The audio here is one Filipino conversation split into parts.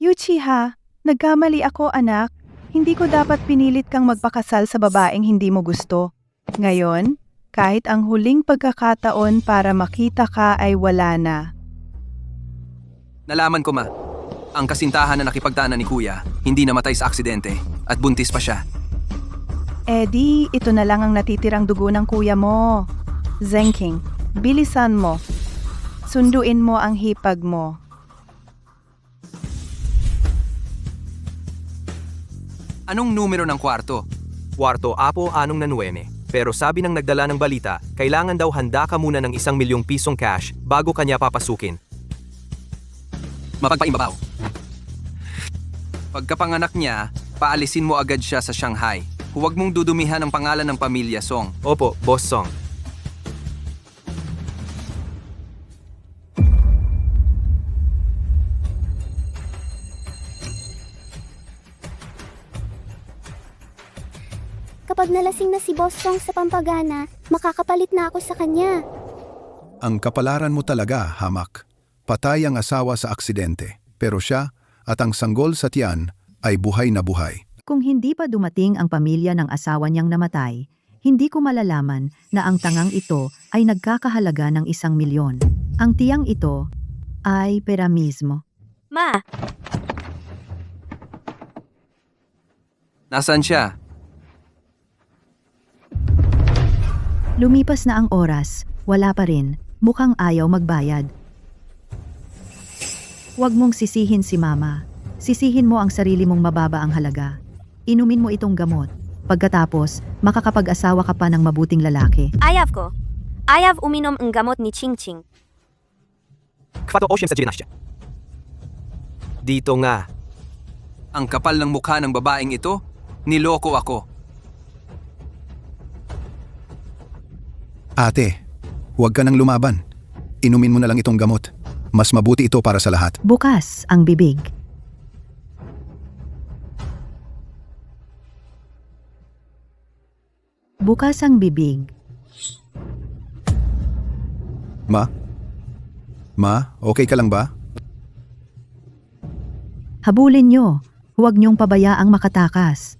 Uchiha, nagkamali ako anak. Hindi ko dapat pinilit kang magpakasal sa babaeng hindi mo gusto. Ngayon, kahit ang huling pagkakataon para makita ka ay wala na. Nalaman ko ma, ang kasintahan na nakipagdaanan ni Kuya, hindi namatay sa aksidente at buntis pa siya. Eddie, ito na lang ang natitirang dugo ng kuya mo. Zenking, bilisan mo. Sunduin mo ang hipag mo. Anong numero ng kwarto? Kwarto Apo 6 pero sabi ng nagdala ng balita, kailangan daw handa ka muna ng 1,000,000 pisong cash bago kanya papasukin. Mapagpaimbabaw. Pagkapanganak niya, paalisin mo agad siya sa Shanghai. Huwag mong dudumihan ang pangalan ng pamilya Song. Opo, Boss Song. Kapag nalasing na si Boss Song sa Pampagana, makakapalit na ako sa kanya. Ang kapalaran mo talaga, Hamak. Patay ang asawa sa aksidente, pero siya at ang sanggol sa tiyan ay buhay na buhay. Kung hindi pa dumating ang pamilya ng asawa niyang namatay, hindi ko malalaman na ang tangang ito ay nagkakahalaga ng 1,000,000. Ang tiyang ito ay pera mismo. Ma, Nasaan siya? Lumipas na ang oras, wala pa rin, mukhang ayaw magbayad. Huwag mong sisihin si mama. Sisihin mo ang sarili mong mababa ang halaga. Inumin mo itong gamot. Pagkatapos, makakapag-asawa ka pa ng mabuting lalaki. ayaw ko. Ayaw uminom ang gamot ni Ching Ching. Kwato Ocean sa ginasya. Dito nga. Ang kapal ng mukha ng babaeng ito, niloko ako. Ate, huwag ka nang lumaban. Inumin mo na lang itong gamot. Mas mabuti ito para sa lahat. Bukas ang bibig. Bukas ang bibig. Ma? Ma, okay ka lang ba? Habulin nyo. Huwag niyong pabayaang makatakas.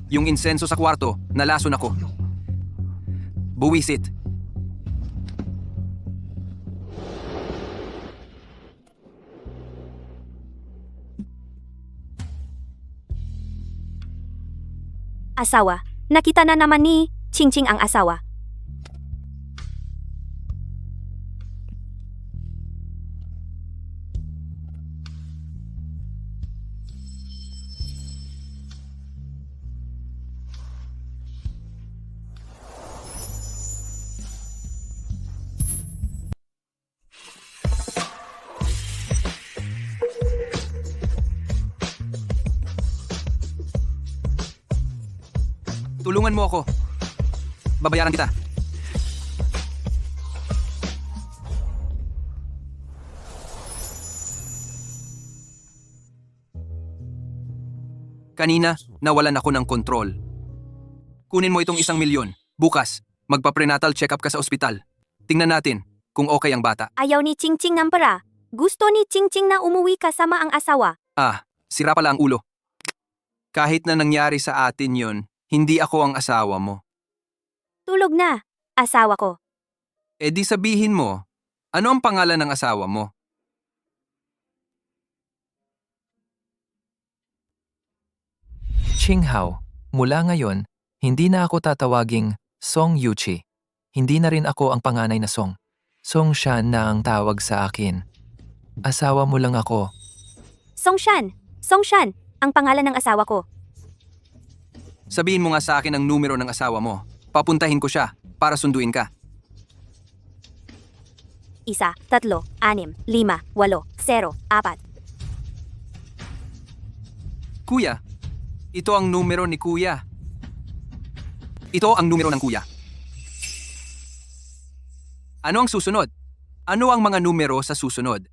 Yung insenso sa kwarto, nalason ako. Buwisit. Asawa. Nakita na naman ni Ching Ching ang asawa. Tulungan mo ako. Babayaran kita. Kanina, nawalan ako ng kontrol. Kunin mo itong 1,000,000. Bukas, magpa-prenatal check-up ka sa ospital. Tingnan natin kung okay ang bata. Ayaw ni Ching Ching ng pera. Gusto ni Ching Ching na umuwi kasama ang asawa. Sira pala ang ulo. Kahit na nangyari sa atin yon, hindi ako ang asawa mo. Tulog na. Asawa ko. E di sabihin mo, ano ang pangalan ng asawa mo? Qinghao, mula ngayon, hindi na ako tatawaging Song Yuchi. Hindi na rin ako ang panganay na Song. Song Shan na ang tawag sa akin. Asawa mo lang ako. Song Shan. Song Shan. Ang pangalan ng asawa ko. Sabihin mo nga sa akin ang numero ng asawa mo. Papuntahin ko siya para sunduin ka. 1, 3, 6, 5, 8, 0, 4. Kuya, ito ang numero ni Kuya. Ito ang numero ng Kuya. Ano ang susunod? Ano ang mga numero sa susunod?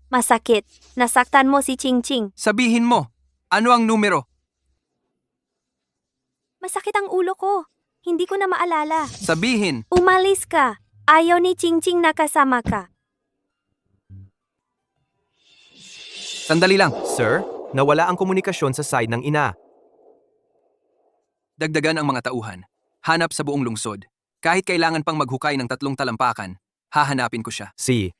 Masakit. Nasaktan mo si Ching Ching. Sabihin mo, ano ang numero? Masakit ang ulo ko. Hindi ko na maalala. Sabihin, Umalis ka. Ayaw ni Chingching na kasama ka. sandali lang. Sir, nawala ang komunikasyon sa side ng ina. Dagdagan ang mga tauhan. Hanap sa buong lungsod. Kahit kailangan pang maghukay ng 3 talampakan, hahanapin ko siya. Si.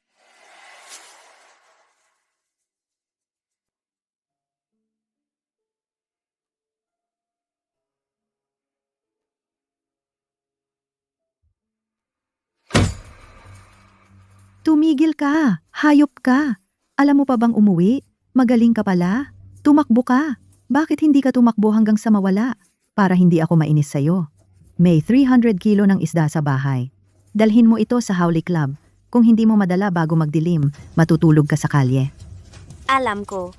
Tumigil ka, hayop ka. Alam mo pa bang umuwi? Magaling ka pala. Tumakbo ka. Bakit hindi ka tumakbo hanggang sa mawala? Para hindi ako mainis sa'yo. May 300 kilo ng isda sa bahay. Dalhin mo ito sa Howley Club. Kung hindi mo madala bago magdilim, matutulog ka sa kalye. Alam ko.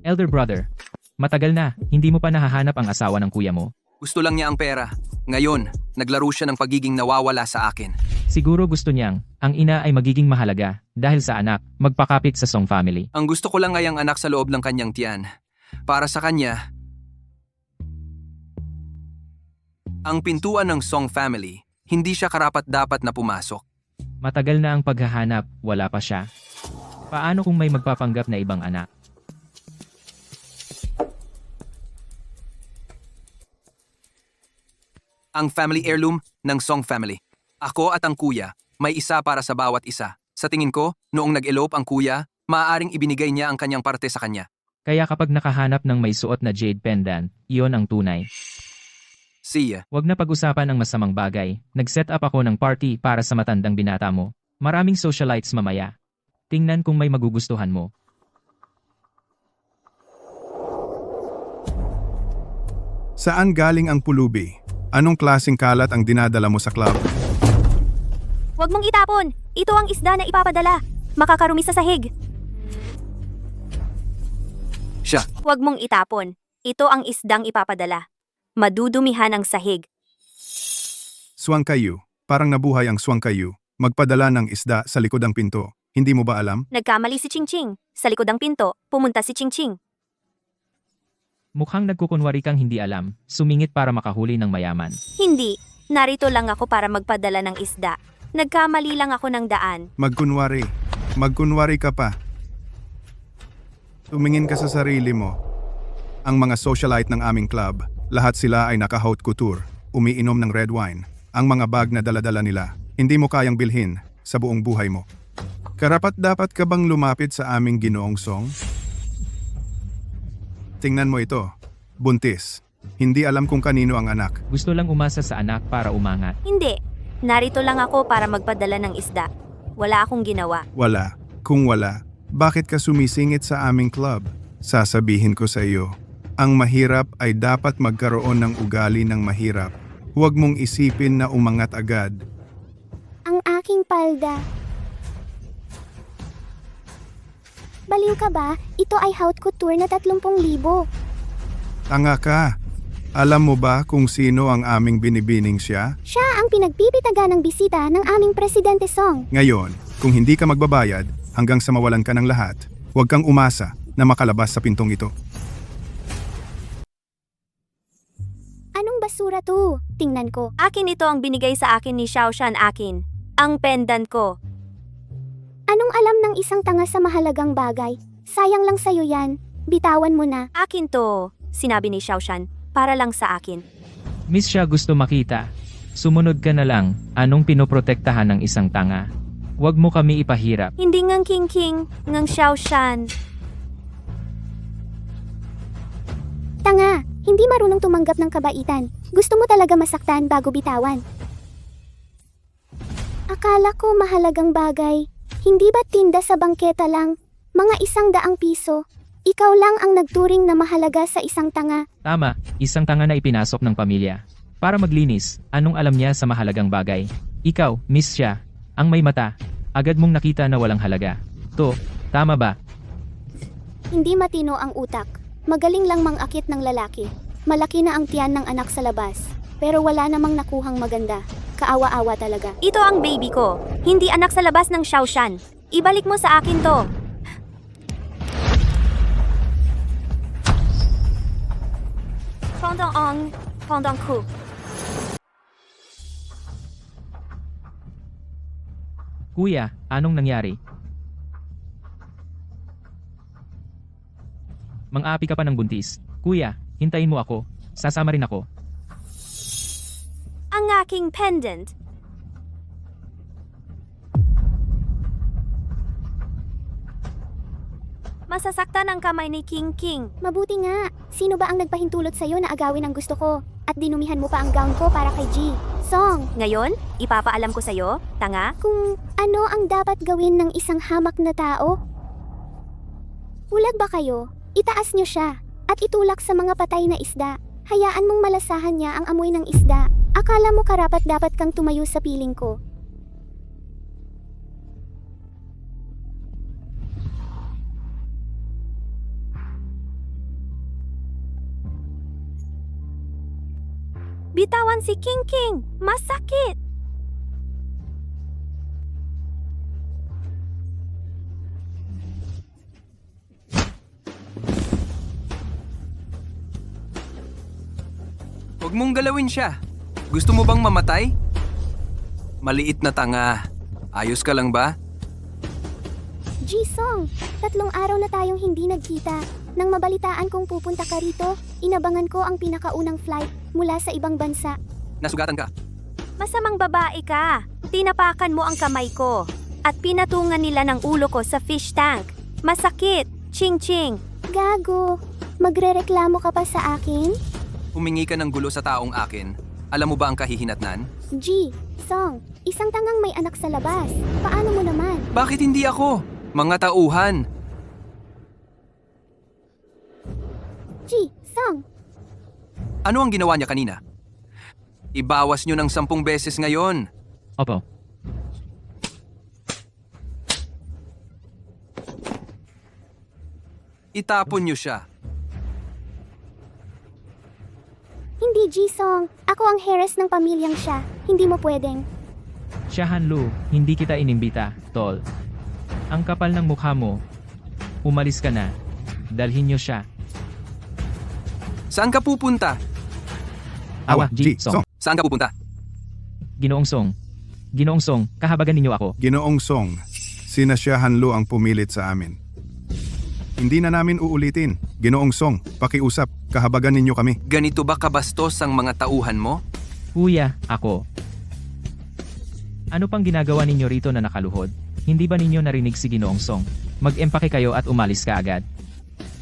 Elder brother, matagal na, hindi mo pa nahahanap ang asawa ng kuya mo. Gusto lang niya ang pera. Ngayon, naglaro siya ng pagiging nawawala sa akin. Siguro gusto niyang, ang ina ay magiging mahalaga, dahil sa anak, magpakapit sa Song family. Ang gusto ko lang ay ang anak sa loob ng kanyang tiyan. Para sa kanya, ang pintuan ng Song family, hindi siya karapat-dapat na pumasok. Matagal na ang paghahanap, wala pa siya. Paano kung may magpapanggap na ibang anak? Ang family heirloom ng Song family. Ako at ang kuya, may isa para sa bawat isa. Sa tingin ko, noong nag-elope ang kuya, maaaring ibinigay niya ang kanyang parte sa kanya. Kaya kapag nakahanap ng may suot na jade pendant, iyon ang tunay. Siya. Huwag na pag-usapan ang masamang bagay. Nag-set up ako ng party para sa matandang binata mo. Maraming socialites mamaya. Tingnan kung may magugustuhan mo. Saan galing ang pulubi? Anong klaseng kalat ang dinadala mo sa club? Huwag mong itapon. Ito ang isda na ipapadala. Makakarumi sa sahig. Siya. Huwag mong itapon. Ito ang isdang ipapadala. Madudumihan ang sahig. Swang kayu. Parang nabuhay ang swang kayu. Magpadala ng isda sa likod ng pinto. Hindi mo ba alam? Nagkamali si Chingching. Sa likod ng pinto, pumunta si Chingching. Mukhang nagkukunwari kang hindi alam, sumingit para makahuli ng mayaman. Hindi. Narito lang ako para magpadala ng isda. Nagkamali lang ako ng daan. Magkunwari. Magkunwari ka pa. Tumingin ka sa sarili mo. Ang mga socialite ng aming club, lahat sila ay naka-haute couture, umiinom ng red wine. Ang mga bag na daladala nila, hindi mo kayang bilhin sa buong buhay mo. Karapat-dapat ka bang lumapit sa aming Ginoong Song? Tingnan mo ito. Buntis. Hindi alam kung kanino ang anak. Gusto lang umasa sa anak para umangat. Hindi. Narito lang ako para magpadala ng isda. Wala akong ginawa. Wala. Kung wala, bakit ka sumisingit sa aming club? Sasabihin ko sa iyo, ang mahirap ay dapat magkaroon ng ugali ng mahirap. Huwag mong isipin na umangat agad. Ang aking palda. Baliw ka ba? Ito ay haute couture na 30,000. Tanga ka. Alam mo ba kung sino ang aming binibining siya? Siya ang pinagpipitaga ng bisita ng aming Presidente Song. Ngayon, kung hindi ka magbabayad hanggang sa mawalan ka ng lahat, huwag kang umasa na makalabas sa pintong ito. Anong basura to? Tingnan ko. Akin ito ang binigay sa akin ni Xiaoshan akin. Ang pendant ko. Anong alam ng isang tanga sa mahalagang bagay? Sayang lang sa'yo yan. Bitawan mo na. Akin to, sinabi ni Xiaoshan, para lang sa akin. Miss siya gusto makita. Sumunod ka na lang, anong pinoprotektahan ng isang tanga? Huwag mo kami ipahirap. Hindi ngang king-king, ngang Xiaoshan. Tanga, hindi marunong tumanggap ng kabaitan. Gusto mo talaga masaktan bago bitawan. Akala ko mahalagang bagay. Hindi ba tinda sa bangketa lang? Mga 100 piso. Ikaw lang ang nagturing na mahalaga sa isang tanga. Tama, isang tanga na ipinasok ng pamilya. Para maglinis, anong alam niya sa mahalagang bagay? Ikaw, miss siya, ang may mata. Agad mong nakita na walang halaga. To, tama ba? Hindi matino ang utak. Magaling lang mangakit ng lalaki. Malaki na ang tiyan ng anak sa labas. Pero wala namang nakuhang maganda. Kaawa-awa talaga. Ito ang baby ko. Hindi anak sa labas ng Shaoshan. Ibalik mo sa akin to. Pondong ong, pondong ku. Kuya, anong nangyari? Mang-aapi ka pa ng buntis. Kuya, hintayin mo ako. Sasama rin ako. Ang aking pendant. Masasaktan ang kamay ni King King. Mabuti nga. Sino ba ang nagpahintulot sa'yo na agawin ang gusto ko? At dinumihan mo pa ang gown ko para kay G. Song, Ngayon, ipapaalam ko sa'yo, tanga, kung ano ang dapat gawin ng isang hamak na tao? Bulag ba kayo? Itaas niyo siya at itulak sa mga patay na isda. Hayaan mong malasahan niya ang amoy ng isda. Akala mo karapat-dapat kang tumayo sa piling ko. bitawan si King King. Masakit. Huwag mong galawin siya. Gusto mo bang mamatay? Maliit na tanga. Ayos ka lang ba? Ji-song, 3 araw na tayong hindi nagkita. Nang mabalitaan kong pupunta ka rito, inabangan ko ang pinakaunang flight mula sa ibang bansa. Nasugatan ka. Masamang babae ka. Tinapakan mo ang kamay ko. At pinatungan nila ng ulo ko sa fish tank. Masakit. Ching-ching. Gago, magrereklamo ka pa sa akin? Humingi ka ng gulo sa taong akin. Alam mo ba ang kahihinatnan? Ji-song, isang tangang may anak sa labas. Paano mo naman? Bakit hindi ako? Mga tauhan. Ji-song, Ano ang ginawa niya kanina? Ibawas niyo ng 10 beses ngayon. Opo. Itapon niyo siya. hindi Ji-song. Ako ang heres ng pamilyang siya. Hindi mo pwedeng. Siya Lu, hindi kita inimbita, tol. Ang kapal ng mukha mo. Umalis ka na. Dalhin niyo siya. Saan ka pupunta? Awa, Ji-song. Saan ka pupunta? Ginoong Song. Ginoong Song, kahabagan ninyo ako. Ginoong Song, sina Xia Hanlu ang pumilit sa amin. Hindi na namin uulitin. Ginoong Song, pakiusap, kahabagan ninyo kami. Ganito ba kabastos ang mga tauhan mo? Kuya, ako. Ano pang ginagawa ninyo rito na nakaluhod? Hindi ba ninyo narinig si Ginoong Song? Mag-empake kayo at umalis ka agad.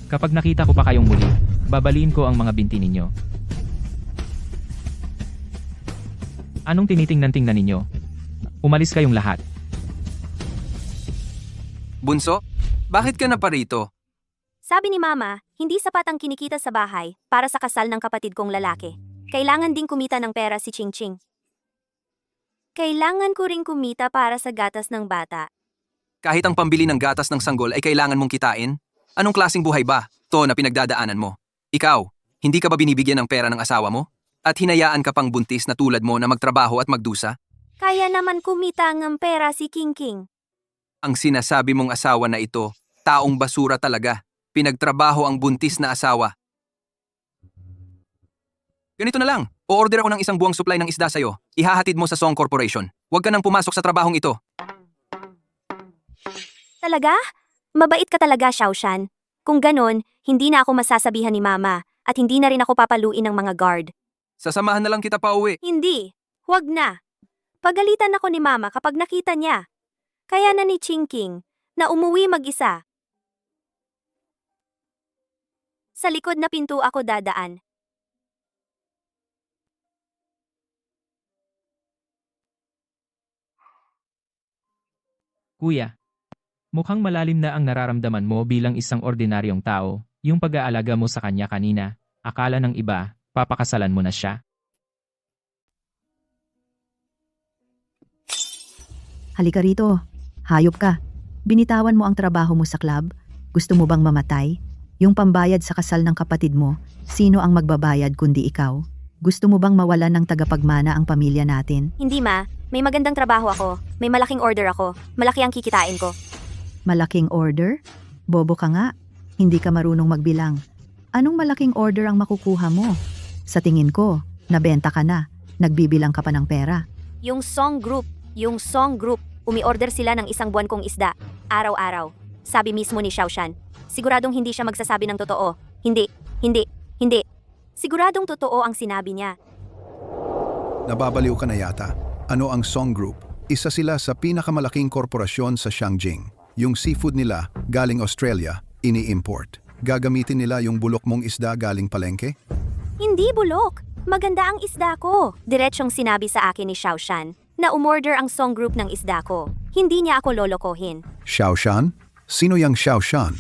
Kapag nakita ko pa kayong muli, babaliin ko ang mga binti ninyo. Anong tinitingnan-tingnan ninyo? Umalis kayong lahat. Bunso, bakit ka na pa rito? Sabi ni Mama, hindi sapat ang kinikita sa bahay para sa kasal ng kapatid kong lalaki. Kailangan ding kumita ng pera si Ching Ching. Kailangan ko ring kumita para sa gatas ng bata. Kahit ang pambili ng gatas ng sanggol ay kailangan mong kitain? Anong klaseng buhay ba to na pinagdadaanan mo? Ikaw, hindi ka ba binibigyan ng pera ng asawa mo? At hinayaan ka pang buntis na tulad mo na magtrabaho at magdusa? Kaya naman kumita ng pera si King King. Ang sinasabi mong asawa na ito, taong basura talaga. Pinagtrabaho ang buntis na asawa. Ganito na lang, o-order ako ng isang buwang supply ng isda sa'yo. Ihahatid mo sa Song Corporation. Huwag ka nang pumasok sa trabahong ito. Talaga? Mabait ka talaga, Shaoshan. Kung ganon, hindi na ako masasabihan ni Mama at hindi na rin ako papaluin ng mga guard. Sasamahan na lang kita pa uwi. Hindi. Huwag na. Pagalitan ako ni Mama kapag nakita niya. Kaya na ni Ching King na umuwi mag-isa. Sa likod na pinto ako dadaan. Kuya, mukhang malalim na ang nararamdaman mo bilang isang ordinaryong tao. Yung pag-aalaga mo sa kanya kanina, akala ng iba, papakasalan mo na siya. Halika rito. Hayop ka. Binitawan mo ang trabaho mo sa club? Gusto mo bang mamatay? Yung pambayad sa kasal ng kapatid mo, sino ang magbabayad kundi ikaw? Gusto mo bang mawalan ng tagapagmana ang pamilya natin? Hindi ma, may magandang trabaho ako. May malaking order ako. Malaki ang kikitain ko. Malaking order? Bobo ka nga. Hindi ka marunong magbilang. Anong malaking order ang makukuha mo? Sa tingin ko, nabenta ka na. Nagbibilang ka pa ng pera. Yung Song Group, umi-order sila ng 1 buwan kong isda. Araw-araw. Sabi mismo ni Xiaoshan. Siguradong hindi siya magsasabi ng totoo. Hindi. Siguradong totoo ang sinabi niya. Nababaliw ka na yata. Ano ang Song Group? Isa sila sa pinakamalaking korporasyon sa Shangjing. Yung seafood nila, galing Australia, ini-import. Gagamitin nila yung bulok mong isda galing palengke? Hindi bulok. Maganda ang isda ko. Diretsyong sinabi sa akin ni Xiaoshan na umorder ang Song Group ng isda ko. Hindi niya ako lolokohin. Xiaoshan? Sino yang Xiaoshan?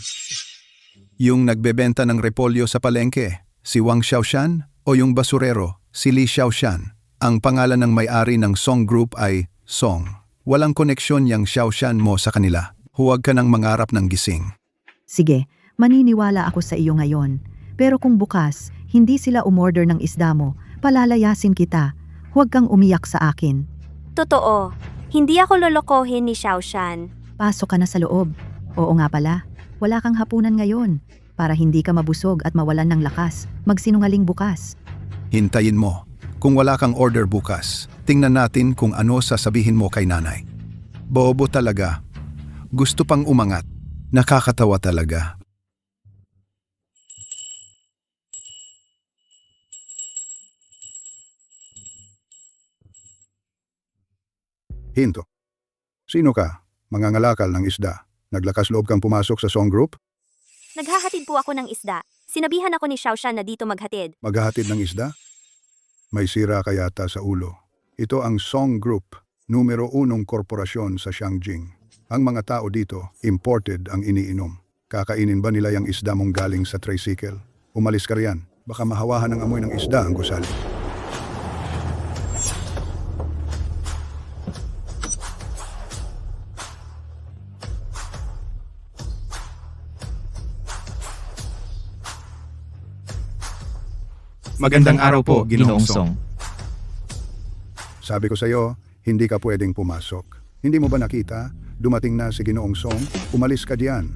Yung nagbebenta ng repolyo sa palengke, si Wang Xiaoshan o yung basurero, si Li Xiaoshan? Ang pangalan ng may-ari ng Song Group ay Song. Walang koneksyon yang Xiaoshan mo sa kanila. Huwag ka nang mangarap ng gising. Sige, maniniwala ako sa iyo ngayon. Pero kung bukas, hindi sila umorder ng isda mo, palalayasin kita. Huwag kang umiyak sa akin. Totoo. Hindi ako lolokohin ni Xiaoshan. Pasok ka na sa loob. Oo nga pala, wala kang hapunan ngayon. Para hindi ka mabusog at mawalan ng lakas, magsinungaling bukas. Hintayin mo. Kung wala kang order bukas, tingnan natin kung ano sasabihin mo kay nanay. Bobo talaga. Gusto pang umangat. Nakakatawa talaga. Hinto. Sino ka? Mangangalakal ng isda. Naglakas loob kang pumasok sa Song Group? Naghahatid po ako ng isda. Sinabihan ako ni Xiaoshan na dito maghatid. Maghahatid ng isda? May sira ka yata sa ulo. Ito ang Song Group, numero 1 korporasyon sa Shangjing. Ang mga tao dito, imported ang iniinom. Kakainin ba nila yung isda mong galing sa tricycle? Umalis ka riyan. Baka mahawahan ng amoy ng isda ang gusali. Magandang araw po, Ginoong Song. Sabi ko sa iyo, hindi ka pwedeng pumasok. Hindi mo ba nakita? Dumating na si Ginoong Song. Umalis ka diyan.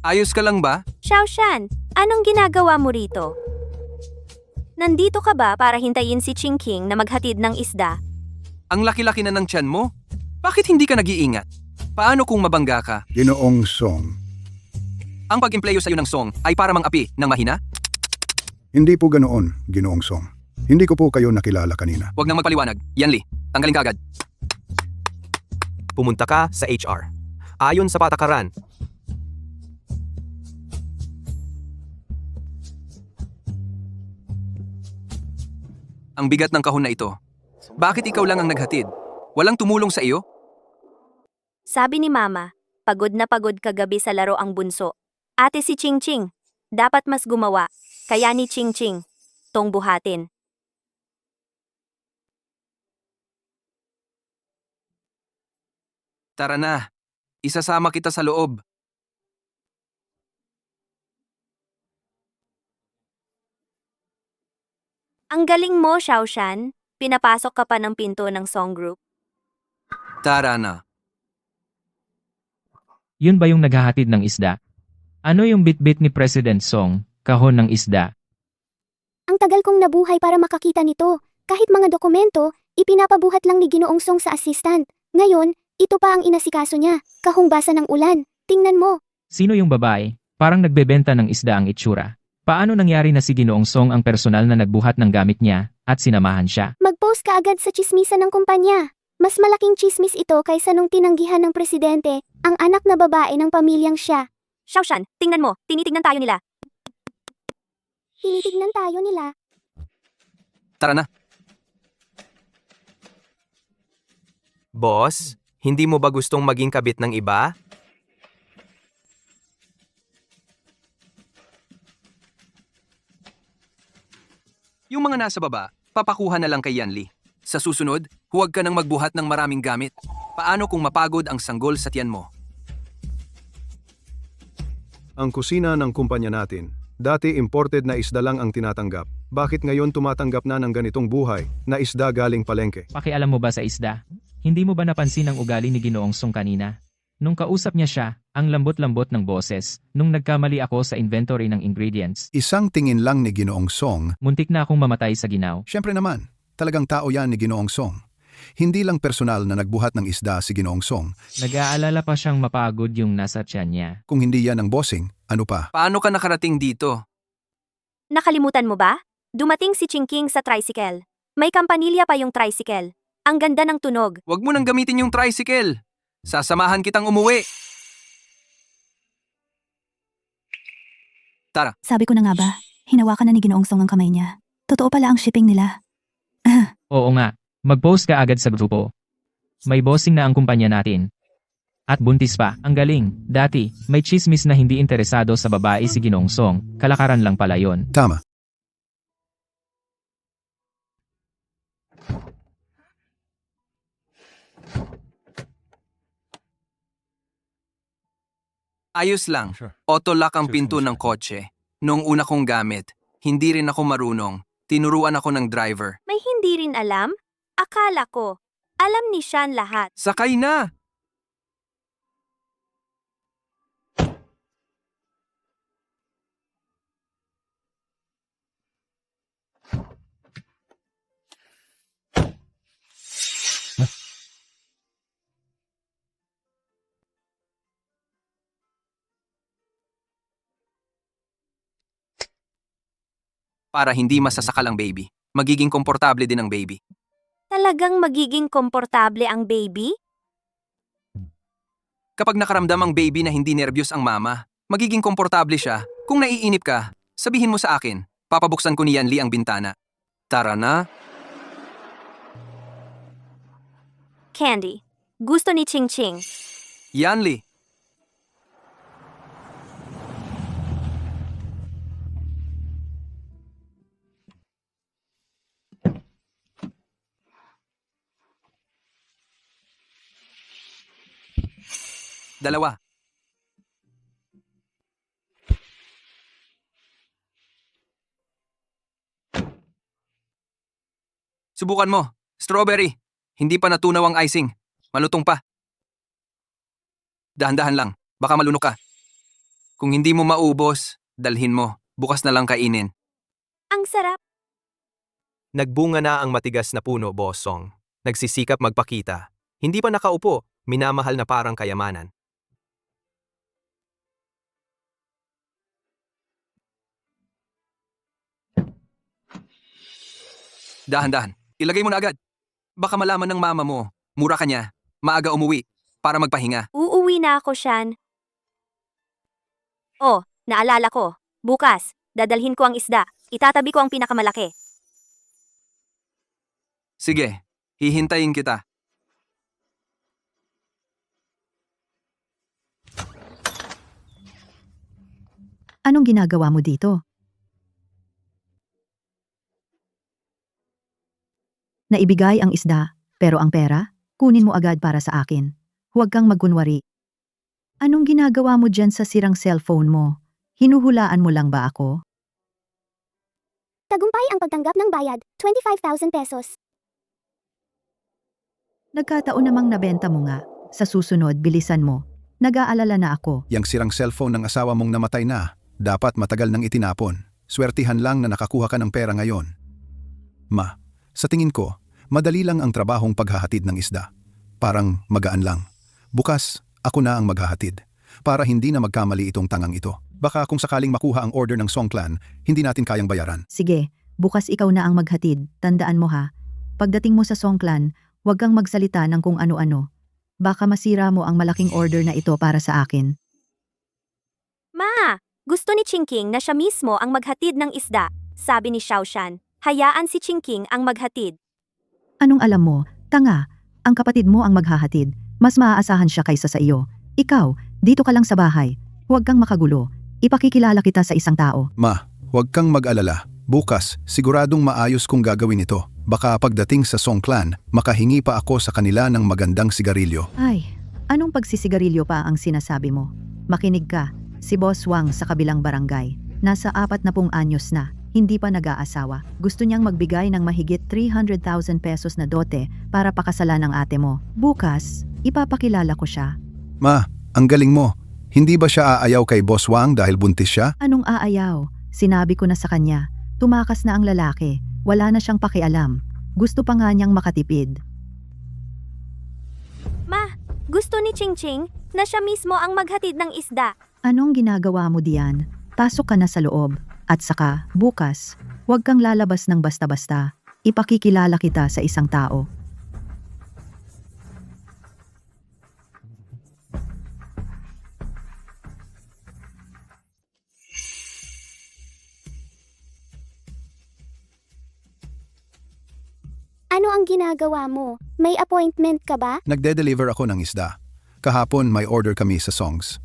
Ayos ka lang ba? Xiaoshan, anong ginagawa mo rito? Nandito ka ba para hintayin si Chingking na maghatid ng isda? Ang laki-laki na ng tiyan mo. Bakit hindi ka nag-iingat? Paano kung mabangga ka? Ginoong Song. Ang pag-empleyo sa'yo ng song ay para mang-api ng mahina? Hindi po ganoon, Ginoong Song. Hindi ko po kayo nakilala kanina. Huwag nang magpaliwanag. Yanli, tanggalin ka agad. Pumunta ka sa HR. Ayon sa patakaran, Ang bigat ng kahon na ito. Bakit ikaw lang ang naghatid? Walang tumulong sa iyo? Sabi ni Mama, pagod na pagod kagabi sa laro ang bunso. Ate si Chingching, dapat mas gumawa. Kaya ni Chingching, tong buhatin. Tara na. Isasama kita sa loob. Ang galing mo, Xiaoshan. Pinapasok ka pa ng pinto ng Song Group. Tara na. Yun ba yung naghahatid ng isda? Ano yung bit-bit ni President Song, kahon ng isda? Ang tagal kong nabuhay para makakita nito. Kahit mga dokumento, ipinapabuhat lang ni Ginoong Song sa assistant. Ngayon, ito pa ang inasikaso niya. Kahong basa ng ulan. Tingnan mo. Sino yung babae? Parang nagbebenta ng isda ang itsura. Paano nangyari na si Ginoong Song ang personal na nagbuhat ng gamit niya at sinamahan siya? Mag-post ka agad sa tsismisan ng kumpanya. Mas malaking tsismis ito kaysa nung tinanggihan ng presidente, ang anak na babae ng pamilyang siya. Xiaoshan, tingnan mo, tinitignan tayo nila. Tinitignan tayo nila. Tara na. Boss, hindi mo ba gustong maging kabit ng iba? Yung mga nasa baba, papakuha na lang kay Yanli. Sa susunod, huwag ka nang magbuhat ng maraming gamit. Paano kung mapagod ang sanggol sa tiyan mo? ang kusina ng kumpanya natin. Dati imported na isda lang ang tinatanggap. Bakit ngayon tumatanggap na ng ganitong buhay na isda galing palengke? Pakialam mo ba sa isda? Hindi mo ba napansin ang ugali ni Ginoong Song kanina? Nung kausap niya siya, ang lambot-lambot ng boses, nung nagkamali ako sa inventory ng ingredients. Isang tingin lang ni Ginoong Song. Muntik na akong mamatay sa ginaw. Siyempre naman, talagang tao yan ni Ginoong Song. Hindi lang personal na nagbuhat ng isda si Ginoong Song. Nag-aalala pa siyang mapagod yung nasa tiyan niya. Kung hindi yan ang bossing, ano pa? Paano ka nakarating dito? Nakalimutan mo ba? Dumating si Chingking sa tricycle. May kampanilya pa yung tricycle. Ang ganda ng tunog. Huwag mo nang gamitin yung tricycle. Sasamahan kitang umuwi. Sabi ko na nga ba, hinawakan na ni Ginoong Song ang kamay niya. Totoo pala ang shipping nila. Oo nga, mag-post ka agad sa grupo. May bossing na ang kumpanya natin. At buntis pa, ang galing. Dati, may chismis na hindi interesado sa babae si Ginoong Song. Kalakaran lang pala yon. Tama. Ayos lang. Auto-lock ang pinto ng kotse. Noong una kong gamit, hindi rin ako marunong. Tinuruan ako ng driver. May hindi rin alam? Akala ko. Alam ni Sean lahat. Sakay na! Para hindi masasakal ang baby. Magiging komportable din ang baby. Talagang magiging komportable ang baby? Kapag nakaramdam ang baby na hindi nervyos ang mama, magiging komportable siya. Kung naiinip ka, sabihin mo sa akin. Papabuksan ko ni Yanli ang bintana. Tara na. Candy. Gusto ni Ching Ching. Yanli. Dalawa. Subukan mo. Strawberry. Hindi pa natunaw ang icing. Malutong pa. Dahan-dahan lang. Baka malunok ka. Kung hindi mo maubos, dalhin mo. Bukas na lang kainin. Ang sarap. Nagbunga na ang matigas na puno, Boss Song. Nagsisikap magpakita. Hindi pa nakaupo, minamahal na parang kayamanan. Dahan-dahan. Ilagay mo na agad. Baka malaman ng mama mo. Mura ka niya. Maaga umuwi. Para magpahinga. Uuwi na ako, Sean. Oh, naalala ko. Bukas, dadalhin ko ang isda. Itatabi ko ang pinakamalaki. Sige. Hihintayin kita. Anong ginagawa mo dito? Naibigay ang isda, pero ang pera, kunin mo agad para sa akin. Huwag kang magkunwari. Anong ginagawa mo dyan sa sirang cellphone mo? Hinuhulaan mo lang ba ako? Tagumpay ang pagtanggap ng bayad, 25,000 pesos. Nagkataon namang nabenta mo nga. Sa susunod, bilisan mo. Nag-aalala na ako. Yang sirang cellphone ng asawa mong namatay na, dapat matagal nang itinapon. Swertihan lang na nakakuha ka ng pera ngayon. Ma, sa tingin ko, madali lang ang trabahong paghahatid ng isda. Parang magaan lang. Bukas, ako na ang maghahatid. Para hindi na magkamali itong tangang ito. Baka kung sakaling makuha ang order ng Song Clan, hindi natin kayang bayaran. Sige, bukas ikaw na ang maghatid. Tandaan mo ha. Pagdating mo sa Songklan, huwag kang magsalita ng kung ano-ano. Baka masira mo ang malaking order na ito para sa akin. Ma, gusto ni Chingking na siya mismo ang maghatid ng isda. Sabi ni Xiaoshan, hayaan si Chingking ang maghatid. Anong alam mo? Tanga, ang kapatid mo ang maghahatid. Mas maaasahan siya kaysa sa iyo. Ikaw, dito ka lang sa bahay. Huwag kang makagulo. Ipakikilala kita sa isang tao. Ma, huwag kang mag-alala. Bukas, siguradong maayos kong gagawin ito. Baka pagdating sa Song Clan, makahingi pa ako sa kanila ng magandang sigarilyo. Ay, anong pagsisigarilyo pa ang sinasabi mo? Makinig ka. Si Boss Wang sa kabilang barangay. Nasa 40 anyos na. Hindi pa nag-aasawa. Gusto niyang magbigay ng mahigit 300,000 pesos na dote para pakasalan ng ate mo. Bukas, ipapakilala ko siya. Ma, ang galing mo. Hindi ba siya aayaw kay Boss Wang dahil buntis siya? Anong aayaw? Sinabi ko na sa kanya. Tumakas na ang lalaki. Wala na siyang pakialam. Gusto pa nga niyang makatipid. Ma, gusto ni Ching Ching na siya mismo ang maghatid ng isda. Anong ginagawa mo diyan? Pasok ka na sa loob. At saka, bukas, huwag kang lalabas ng basta-basta. Ipakikilala kita sa isang tao. Ano ang ginagawa mo? May appointment ka ba? Nagde-deliver ako ng isda. Kahapon may order kami sa Songs.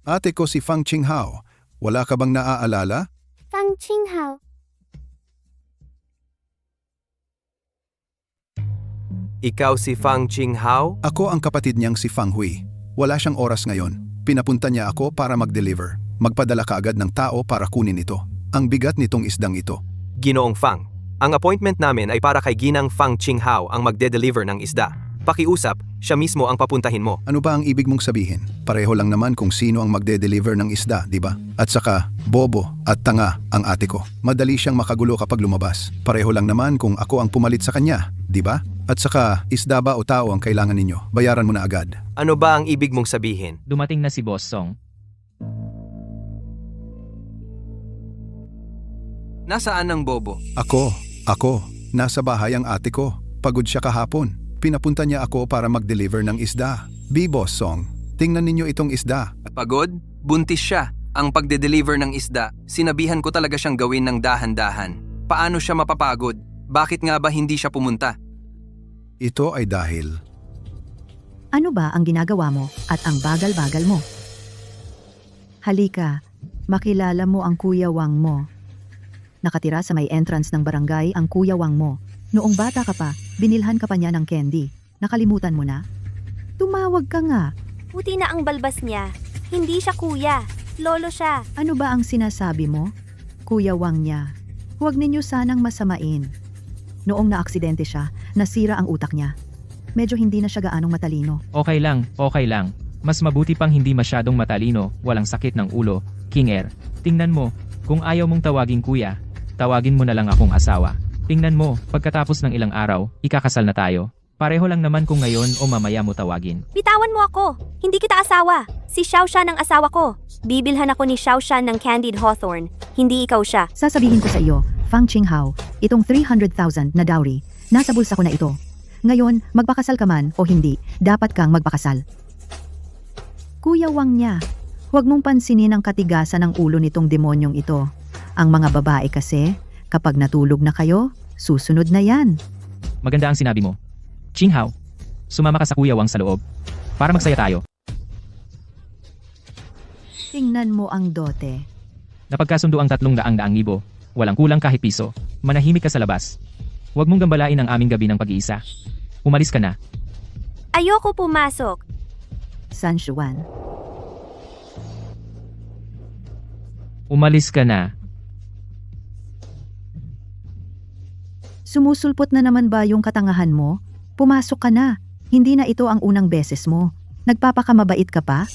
Ate ko si Fang Qinghao. Wala ka bang naaalala? Fang Qinghao. Ikaw si Fang Qinghao? Ako ang kapatid niyang si Fang Hui. Wala siyang oras ngayon. Pinapunta niya ako para mag-deliver. Magpadala ka agad ng tao para kunin ito. Ang bigat nitong isdang ito. Ginoong Fang, ang appointment namin ay para kay Ginang Fang Qinghao ang magde-deliver ng isda. Pakiusap, siya mismo ang papuntahin mo. Ano ba ang ibig mong sabihin? Pareho lang naman kung sino ang magde-deliver ng isda, di ba? At saka, bobo at tanga ang ate ko. Madali siyang makagulo kapag lumabas. Pareho lang naman kung ako ang pumalit sa kanya, di ba? At saka, isda ba o tao ang kailangan ninyo? Bayaran mo na agad. Ano ba ang ibig mong sabihin? Dumating na si Boss Song. Nasaan ang bobo? Ako. Nasa bahay ang ate ko. Pagod siya kahapon. Pinapunta niya ako para mag-deliver ng isda. Boss Song, tingnan ninyo itong isda. Pagod? Buntis siya. Ang pagde-deliver ng isda, sinabihan ko talaga siyang gawin ng dahan-dahan. Paano siya mapapagod? Bakit nga ba hindi siya pumunta? Ito ay dahil... Ano ba ang ginagawa mo at ang bagal-bagal mo? Halika, makilala mo ang Kuya Wang mo. Nakatira sa may entrance ng barangay ang Kuya Wang mo. Noong bata ka pa, binilhan ka pa niya ng candy. Nakalimutan mo na? Tumawag ka nga. Puti na ang balbas niya. Hindi siya kuya. Lolo siya. Ano ba ang sinasabi mo? Kuya Wang niya. Huwag ninyo sanang masamain. Noong naaksidente siya, nasira ang utak niya. Medyo hindi na siya gaanong matalino. Okay lang. Mas mabuti pang hindi masyadong matalino, walang sakit ng ulo. King Air, tingnan mo, kung ayaw mong tawagin kuya, tawagin mo na lang akong asawa. Tingnan mo, pagkatapos ng ilang araw, ikakasal na tayo. Pareho lang naman kung ngayon o mamaya mo tawagin. Bitawan mo ako. Hindi kita asawa. Si Xiaoshan ang asawa ko. Bibilhan ako ni Xiaoshan ng candied hawthorn. Hindi ikaw siya. Sasabihin ko sa iyo, Fang Qinghao, itong 300,000 na dowry, nasa bulsa ko na ito. Ngayon, magpakasal ka man o hindi, dapat kang magpakasal. Kuya Wang niya, huwag mong pansinin ang katigasan ng ulo nitong demonyong ito. Ang mga babae kasi, kapag natulog na kayo, susunod na yan. Maganda ang sinabi mo. Qinghao, sumama ka sa Kuya Wang sa loob. Para magsaya tayo. Tingnan mo ang dote. Napagkasundo ang 300,000. Walang kulang kahit piso. Manahimik ka sa labas. Huwag mong gambalain ang aming gabi ng pag-iisa. Umalis ka na. Ayoko pumasok. San Juan. Umalis ka na. Sumusulpot na naman ba yung katangahan mo? Pumasok ka na. Hindi na ito ang unang beses mo. Nagpapakamabait ka pa?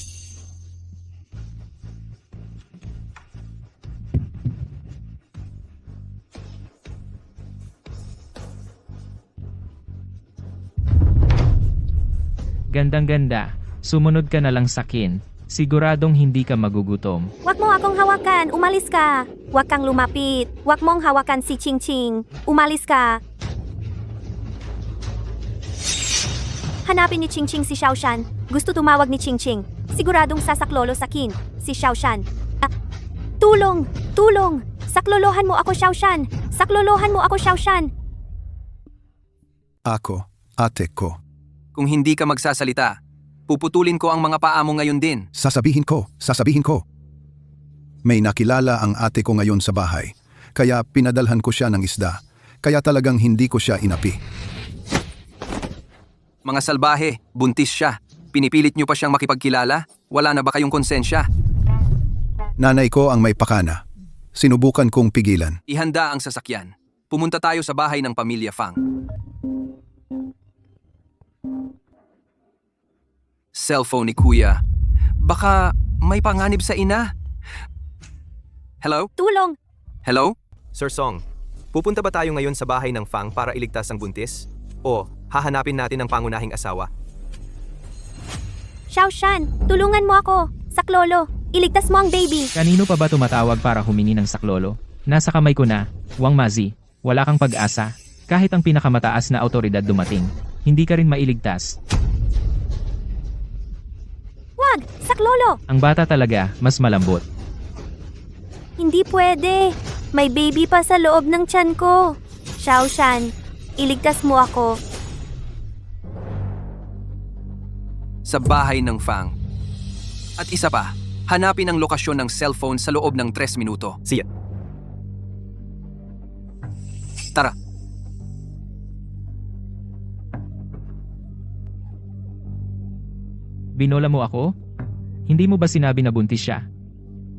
Gandang-ganda. Sumunod ka na lang sa akin. Siguradong hindi ka magugutom. Huwag mo akong hawakan. Umalis ka. Huwag kang lumapit. Huwag mong hawakan si Ching Ching. Umalis ka. Hanapin ni Ching Ching si Xiaoshan. Gusto tumawag ni Ching Ching. Siguradong sasaklolo sa kin. Si Xiaoshan. Tulong! Tulong! Saklolohan mo ako, Xiaoshan! Saklolohan mo ako, Xiaoshan! Ako, ate ko. Kung hindi ka magsasalita, puputulin ko ang mga paa mo ngayon din. Sasabihin ko. May nakilala ang ate ko ngayon sa bahay. Kaya pinadalhan ko siya ng isda. Kaya talagang hindi ko siya inapi. Mga salbahe, buntis siya. Pinipilit niyo pa siyang makipagkilala? Wala na ba kayong konsensya? Nanay ko ang may pakana. Sinubukan kong pigilan. Ihanda ang sasakyan. Pumunta tayo sa bahay ng pamilya Fang. Cellphone ni Kuya. Baka may panganib sa ina. Hello? Tulong! Hello? Sir Song, pupunta ba tayo ngayon sa bahay ng Fang para iligtas ang buntis? O hahanapin natin ang pangunahing asawa? Xiaoshan, tulungan mo ako! Saklolo, iligtas mo ang baby! Kanino pa ba tumatawag para humingi ng saklolo? Nasa kamay ko na, Wang Mazi. Wala kang pag-asa. Kahit ang pinakamataas na autoridad dumating, hindi ka rin mailigtas. Wag! Saklolo! Ang bata talaga, mas malambot. Hindi pwede. May baby pa sa loob ng tiyan ko. Xiaoshan, iligtas mo ako. Sa bahay ng Fang. At isa pa, hanapin ang lokasyon ng cellphone sa loob ng 3 minuto. Siya. Tara. Binola mo ako? Hindi mo ba sinabi na buntis siya?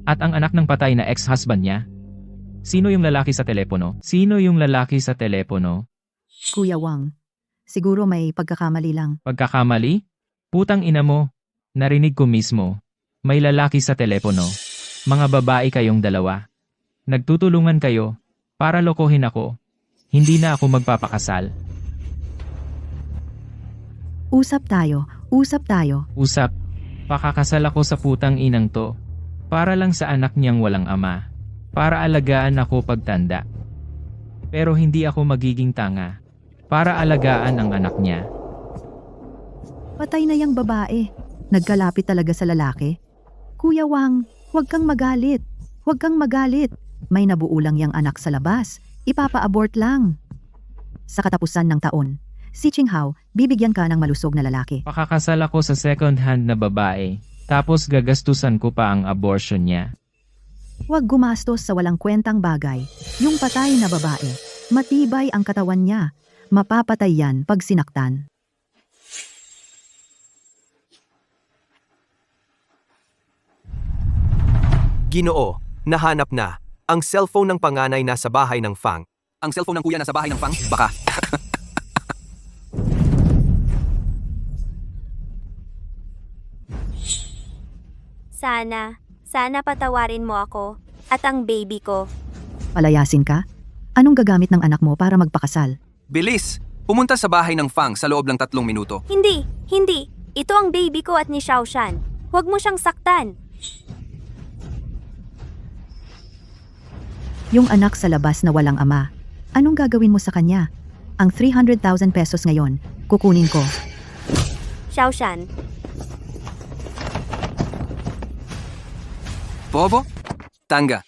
At ang anak ng patay na ex-husband niya? Sino yung lalaki sa telepono? Sino yung lalaki sa telepono? Kuya Wang, siguro may pagkakamali lang. Pagkakamali? Putang ina mo. Narinig ko mismo. May lalaki sa telepono. Mga babae kayong dalawa. Nagtutulungan kayo para lokohin ako. Hindi na ako magpapakasal. Usap tayo, usap tayo. Usap. Pakakasal ako sa putang inang to. Para lang sa anak niyang walang ama. Para alagaan ako pagtanda. Pero hindi ako magiging tanga. Para alagaan ang anak niya. Patay na yang babae. Nagkalapit talaga sa lalaki. Kuya Wang, huwag kang magalit. Huwag kang magalit. May nabuo lang yang anak sa labas. Ipapa-abort lang. Sa katapusan ng taon, si Qinghao, bibigyan ka ng malusog na lalaki. Pakakasal ako sa second hand na babae. Tapos gagastusan ko pa ang abortion niya. Huwag gumastos sa walang kwentang bagay. Yung patay na babae, matibay ang katawan niya. Mapapatay yan pag sinaktan. Ginoo, nahanap na. Ang cellphone ng panganay nasa bahay ng Fang. Ang cellphone ng kuya nasa bahay ng Fang? Baka. Sana patawarin mo ako at ang baby ko. Palayasin ka? Anong gagamit ng anak mo para magpakasal? Bilis! Pumunta sa bahay ng Fang sa loob ng 3 minuto. Hindi. Ito ang baby ko at ni Xiaoshan. Huwag mo siyang saktan. Yung anak sa labas na walang ama, anong gagawin mo sa kanya? Ang 300,000 pesos ngayon, kukunin ko. Xiaoshan, Bobo? Tanga.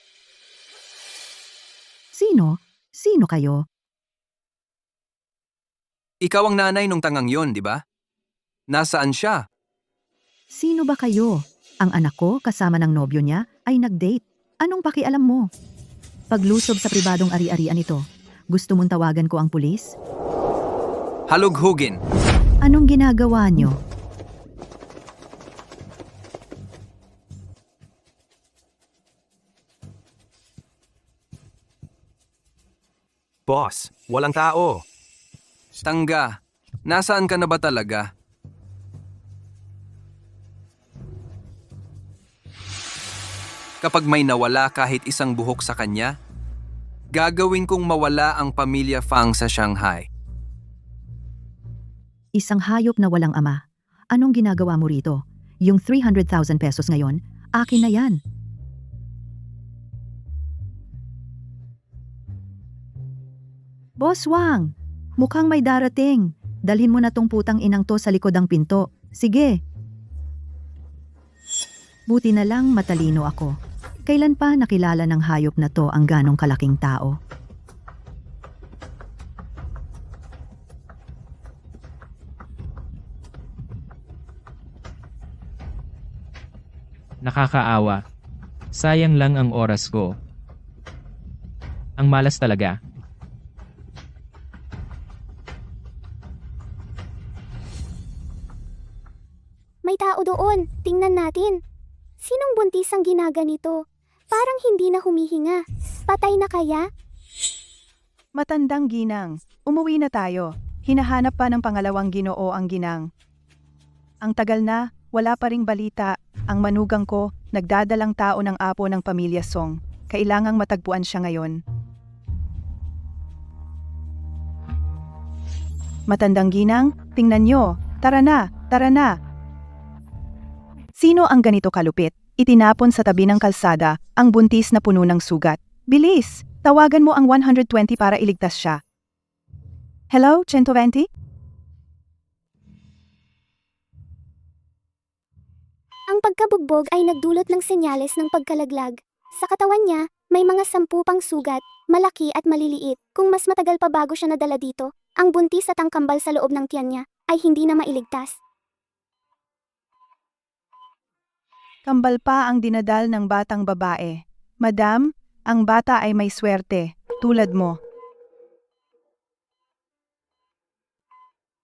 Sino? Sino kayo? Ikaw ang nanay nung tangang yon, di ba? Nasaan siya? Sino ba kayo? Ang anak ko kasama ng nobyo niya ay nag-date. Anong pakialam mo? Paglusob sa pribadong ari-arian ito, gusto mong tawagan ko ang pulis? Halughugin. Anong ginagawa niyo? Boss, walang tao. Tanga. Nasaan ka na ba talaga? Kapag may nawala kahit isang buhok sa kanya, gagawin kong mawala ang pamilya Fang sa Shanghai. Isang hayop na walang ama. Anong ginagawa mo rito? Yung 300,000 pesos ngayon, akin na yan. Boss Wang, mukhang may darating. Dalhin mo na tong putang inang to sa likod ng pinto. Sige. Buti na lang matalino ako. Kailan pa nakilala ng hayop na to ang ganong kalaking tao? Nakakaawa. Sayang lang ang oras ko. Ang malas talaga. May tao doon. Tingnan natin. Sinong buntis ang ginaganito? Parang hindi na humihinga. Patay na kaya? Matandang ginang, umuwi na tayo. Hinahanap pa ng pangalawang Ginoo ang ginang. Ang tagal na, wala pa ring balita. Ang manugang ko, nagdadalang tao ng apo ng pamilya Song. Kailangang matagpuan siya ngayon. Matandang ginang, tingnan nyo. Tara na, tara na. Sino ang ganito kalupit? Itinapon sa tabi ng kalsada ang buntis na puno ng sugat. Bilis! Tawagan mo ang 120 para iligtas siya. Hello, 120? Ang pagkabugbog ay nagdulot ng senyales ng pagkalaglag. Sa katawan niya, may mga 10 pang sugat, malaki at maliliit. Kung mas matagal pa bago siya nadala dito, ang buntis at ang kambal sa loob ng tiyan niya ay hindi na mailigtas. Kambal pa ang dinadal ng batang babae. Madam, ang bata ay may swerte, tulad mo.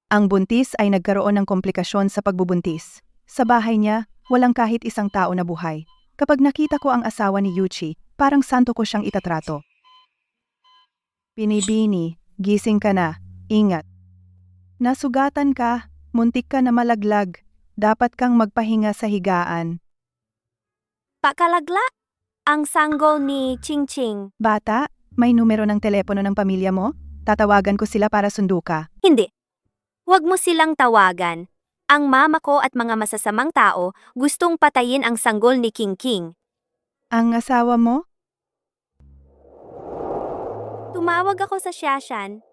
Ang buntis ay nagkaroon ng komplikasyon sa pagbubuntis. Sa bahay niya, walang kahit isang tao na buhay. Kapag nakita ko ang asawa ni Yuchi, parang santo ko siyang itatrato. Pinibini, gising ka na, ingat. Nasugatan ka, muntik ka na malaglag. Dapat kang magpahinga sa higaan. Pakalagla? Ang sanggol ni Ching Ching. Bata, may numero ng telepono ng pamilya mo? Tatawagan ko sila para sundo ka. Hindi. Huwag mo silang tawagan. Ang mama ko at mga masasamang tao gustong patayin ang sanggol ni King King. Ang asawa mo? Tumawag ako sa Xiaoshan,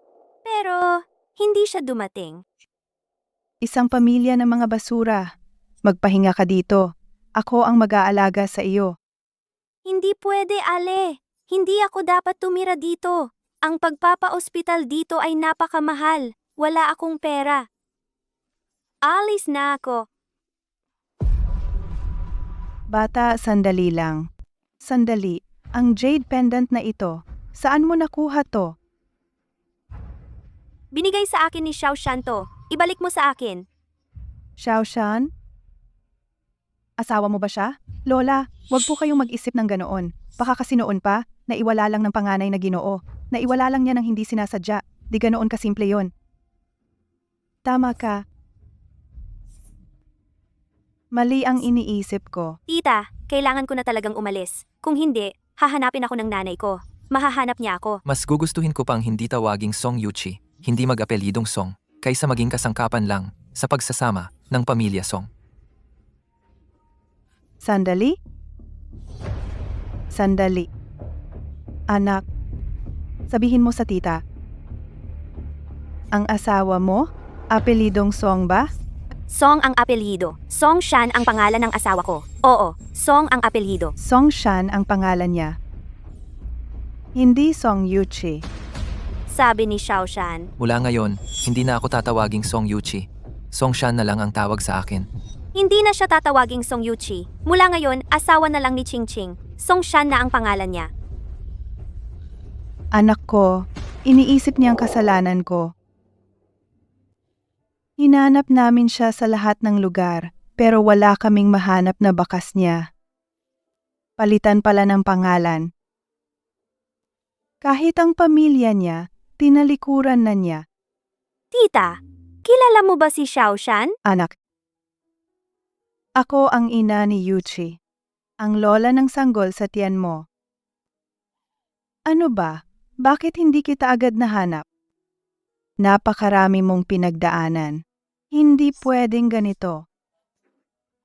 pero hindi siya dumating. Isang pamilya ng mga basura. Magpahinga ka dito. Ako ang mag-aalaga sa iyo. Hindi pwede, Ale. Hindi ako dapat tumira dito. Ang pagpapa-ospital dito ay napakamahal. Wala akong pera. Alis na ako. Bata, sandali lang. Sandali. Ang jade pendant na ito, saan mo nakuha to? Binigay sa akin ni Xiaoshan to. Ibalik mo sa akin. Xiaoshan? Asawa mo ba siya? Lola, wag po kayong mag-isip ng ganoon. Baka kasi noon pa, naiwala lang ng panganay na Ginoo. Naiwala lang niya ng hindi sinasadya. Di ganoon kasimple yon. Tama ka. Mali ang iniisip ko. Tita, kailangan ko na talagang umalis. Kung hindi, hahanapin ako ng nanay ko. Mahahanap niya ako. Mas gugustuhin ko pang hindi tawaging Song Yuchi, hindi mag-apelyidong Song, kaysa maging kasangkapan lang sa pagsasama ng pamilya Song. Sandali? Sandali. Anak, sabihin mo sa tita. Ang asawa mo? Apelidong Song ba? Song ang apelyido. Song Shan ang pangalan ng asawa ko. Oo, Song ang apelyido. Song Shan ang pangalan niya. Hindi Song Yuchi. Sabi ni Xiaoshan. Mula ngayon, hindi na ako tatawaging Song Yuchi. Song Shan na lang ang tawag sa akin. Hindi na siya tatawaging Song Yuchi. Mula ngayon, asawa na lang ni Ching Ching. Song Shan na ang pangalan niya. Anak ko, iniisip niya ang kasalanan ko. Hinanap namin siya sa lahat ng lugar, pero wala kaming mahanap na bakas niya. Palitan pala ng pangalan. Kahit ang pamilya niya, tinalikuran na niya. Tita, kilala mo ba si Xiaoshan? Anak. Ako ang ina ni Yuchi, ang lola ng sanggol sa tiyan mo. Ano ba? Bakit hindi kita agad nahanap? Napakarami mong pinagdaanan. Hindi pwedeng ganito.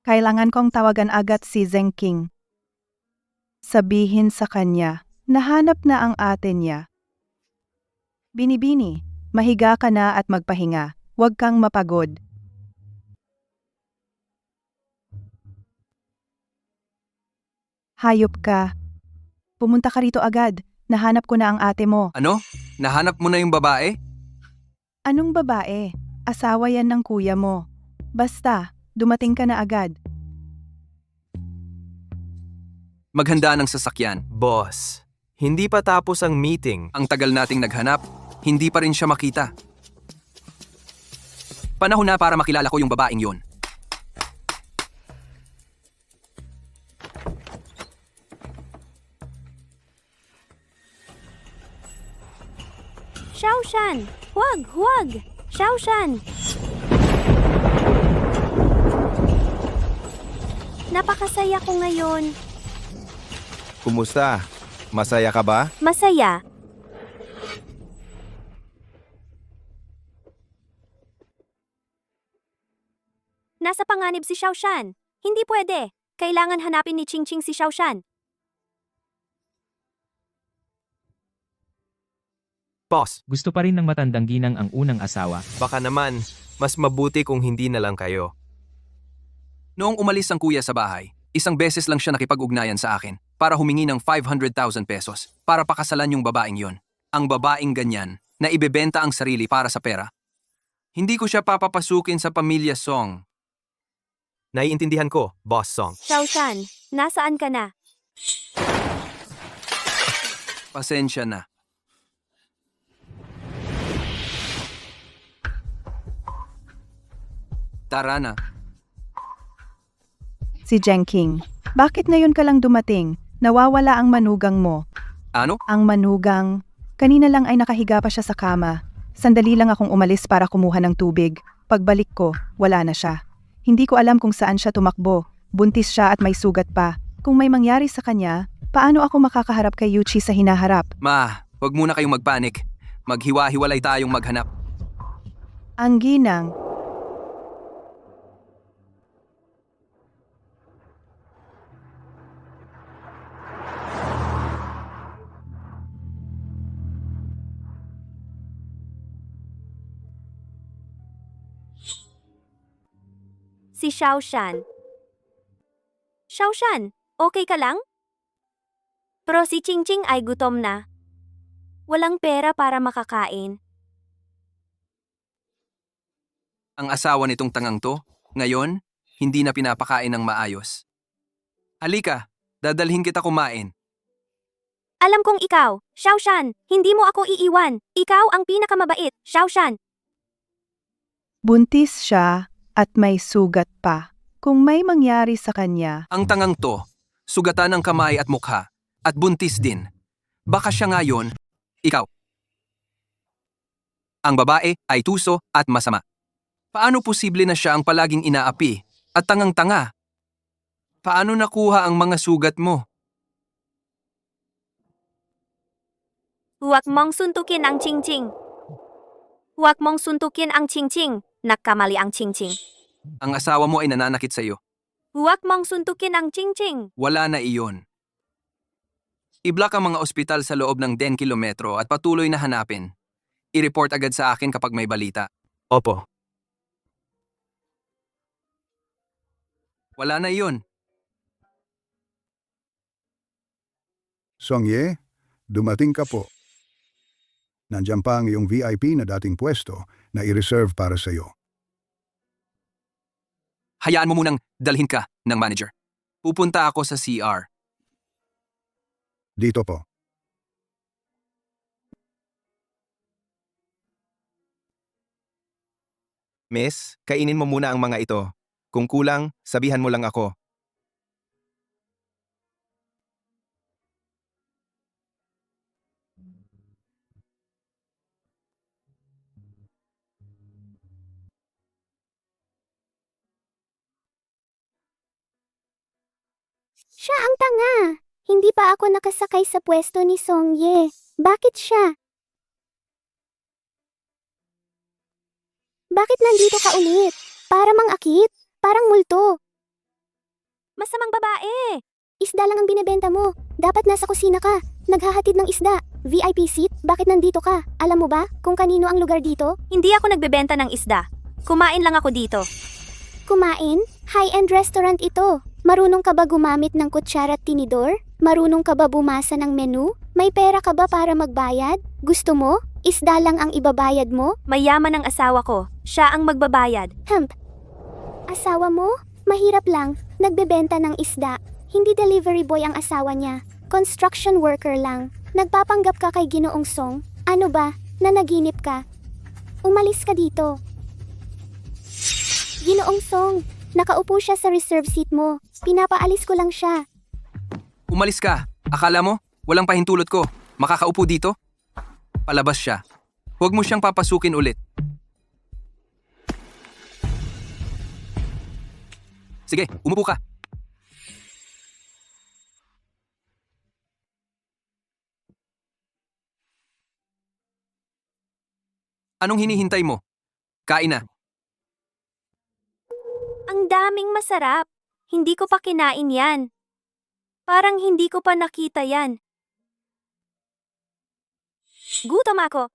Kailangan kong tawagan agad si Zeng King. Sabihin sa kanya, nahanap na ang ate niya. Binibini, mahiga ka na at magpahinga. Huwag kang mapagod. Hayop ka. Pumunta ka rito agad. Nahanap ko na ang ate mo. Ano? Nahanap mo na yung babae? Anong babae? Asawa yan ng kuya mo. Basta, dumating ka na agad. Maghanda ng sasakyan. Boss, hindi pa tapos ang meeting. Ang tagal nating naghanap, hindi pa rin siya makita. Panahon na para makilala ko yung babaeng yon. Xiaoshan! Huwag! Huwag! Xiaoshan! Napakasaya ko ngayon. Kumusta? Masaya ka ba? Masaya. Nasa panganib si Xiaoshan. Hindi pwede. Kailangan hanapin ni Qingqing si Xiaoshan. Boss, Gusto pa rin ng matandang ginang ang unang asawa. baka naman, mas mabuti kung hindi na lang kayo. Noong umalis ang kuya sa bahay, isang beses lang siya nakipag-ugnayan sa akin para humingi ng 500,000 pesos para pakasalan yung babaeng yon. Ang babaeng ganyan na ibebenta ang sarili para sa pera. Hindi ko siya papapasukin sa pamilya Song. Naiintindihan ko, Boss Song. Xiaoshan, nasaan ka na? Pasensya na. Tara na. Si Jenking, bakit ngayon ka lang dumating? Nawawala ang manugang mo. Ano? Ang manugang, kanina lang ay nakahiga pa siya sa kama. Sandali lang akong umalis para kumuha ng tubig. Pagbalik ko, wala na siya. Hindi ko alam kung saan siya tumakbo. Buntis siya at may sugat pa. Kung may mangyari sa kanya, paano ako makakaharap kay Yuchi sa hinaharap? Ma, wag muna kayong magpanik. Maghiwa-hiwalay tayong maghanap. Ang ginang, Si Xiaoshan. Xiaoshan, okay ka lang? Pero si Qingqing ay gutom na. Walang pera para makakain. Ang asawa nitong tangang to, ngayon, hindi na pinapakain ng maayos. Halika, dadalhin kita kumain. Alam kong ikaw, Xiaoshan, hindi mo ako iiwan. Ikaw ang pinakamabait, Xiaoshan. buntis siya at may sugat pa. Kung may mangyari sa kanya, Ang tangang to, sugatan ng kamay at mukha, at buntis din. Baka siya ngayon, ikaw. Ang babae ay tuso at masama. Paano posible na siya ang palaging inaapi at tangang-tanga? Paano nakuha ang mga sugat mo? Huwag mong suntukin ang Qingqing. Huwag mong suntukin ang Qingqing. Nagkamali ang Qingqing. Ang asawa mo ay nananakit sa iyo. Huwag mong suntukin ang Qingqing. Wala na iyon. I-block ang mga ospital sa loob ng 10 kilometro at patuloy na hanapin. I-report agad sa akin kapag may balita. Opo. Wala na iyon. Song Ye, dumating ka po. Nandiyan pa ang iyong VIP na dating pwesto na i-reserve para sa iyo. Hayaan mo munang dalhin ka ng manager. Pupunta ako sa CR. Dito po. Miss, kainin mo muna ang mga ito. Kung kulang, sabihan mo lang ako. Siya ang tanga. Hindi pa ako nakasakay sa pwesto ni Song Ye. Bakit siya? Bakit nandito ka ulit? Para mangakit? Parang multo. Masamang babae. Isda lang ang binebenta mo. Dapat nasa kusina ka. Naghahatid ng isda. VIP seat? Bakit nandito ka? Alam mo ba kung kanino ang lugar dito? Hindi ako nagbebenta ng isda. Kumain lang ako dito. Kumain? High-end restaurant ito. Marunong ka ba gumamit ng kutsara at tinidor? Marunong ka ba bumasa ng menu? May pera ka ba para magbayad? Gusto mo? Isda lang ang ibabayad mo? Mayaman ang asawa ko. Siya ang magbabayad. Asawa mo? Mahirap lang. Nagbebenta ng isda. Hindi delivery boy ang asawa niya. Construction worker lang. Nagpapanggap ka kay Ginoong Song. Ano ba? Nanaginip ka? Umalis ka dito. Ginoong Song, nakaupo siya sa reserve seat mo. Pinapaalis ko lang siya. Umalis ka. Akala mo, walang pahintulot ko. Makakaupo dito? Palabas siya. Huwag mo siyang papasukin ulit. Sige, umupo ka. Anong hinihintay mo? Kain na. Ang daming masarap. Hindi ko pa kinain yan. Parang hindi ko pa nakita yan. Gutom ako.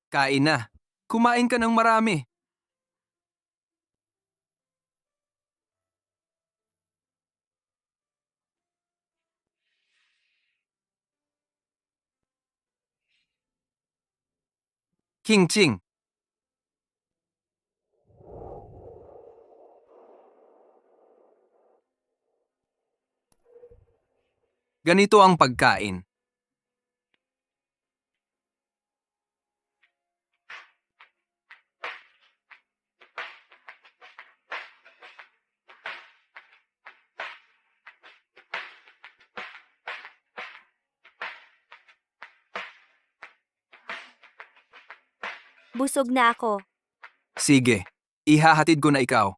Kain na. Kumain ka ng marami. King Ching. Ganito ang pagkain. Busog na ako. Sige, ihahatid ko na ikaw.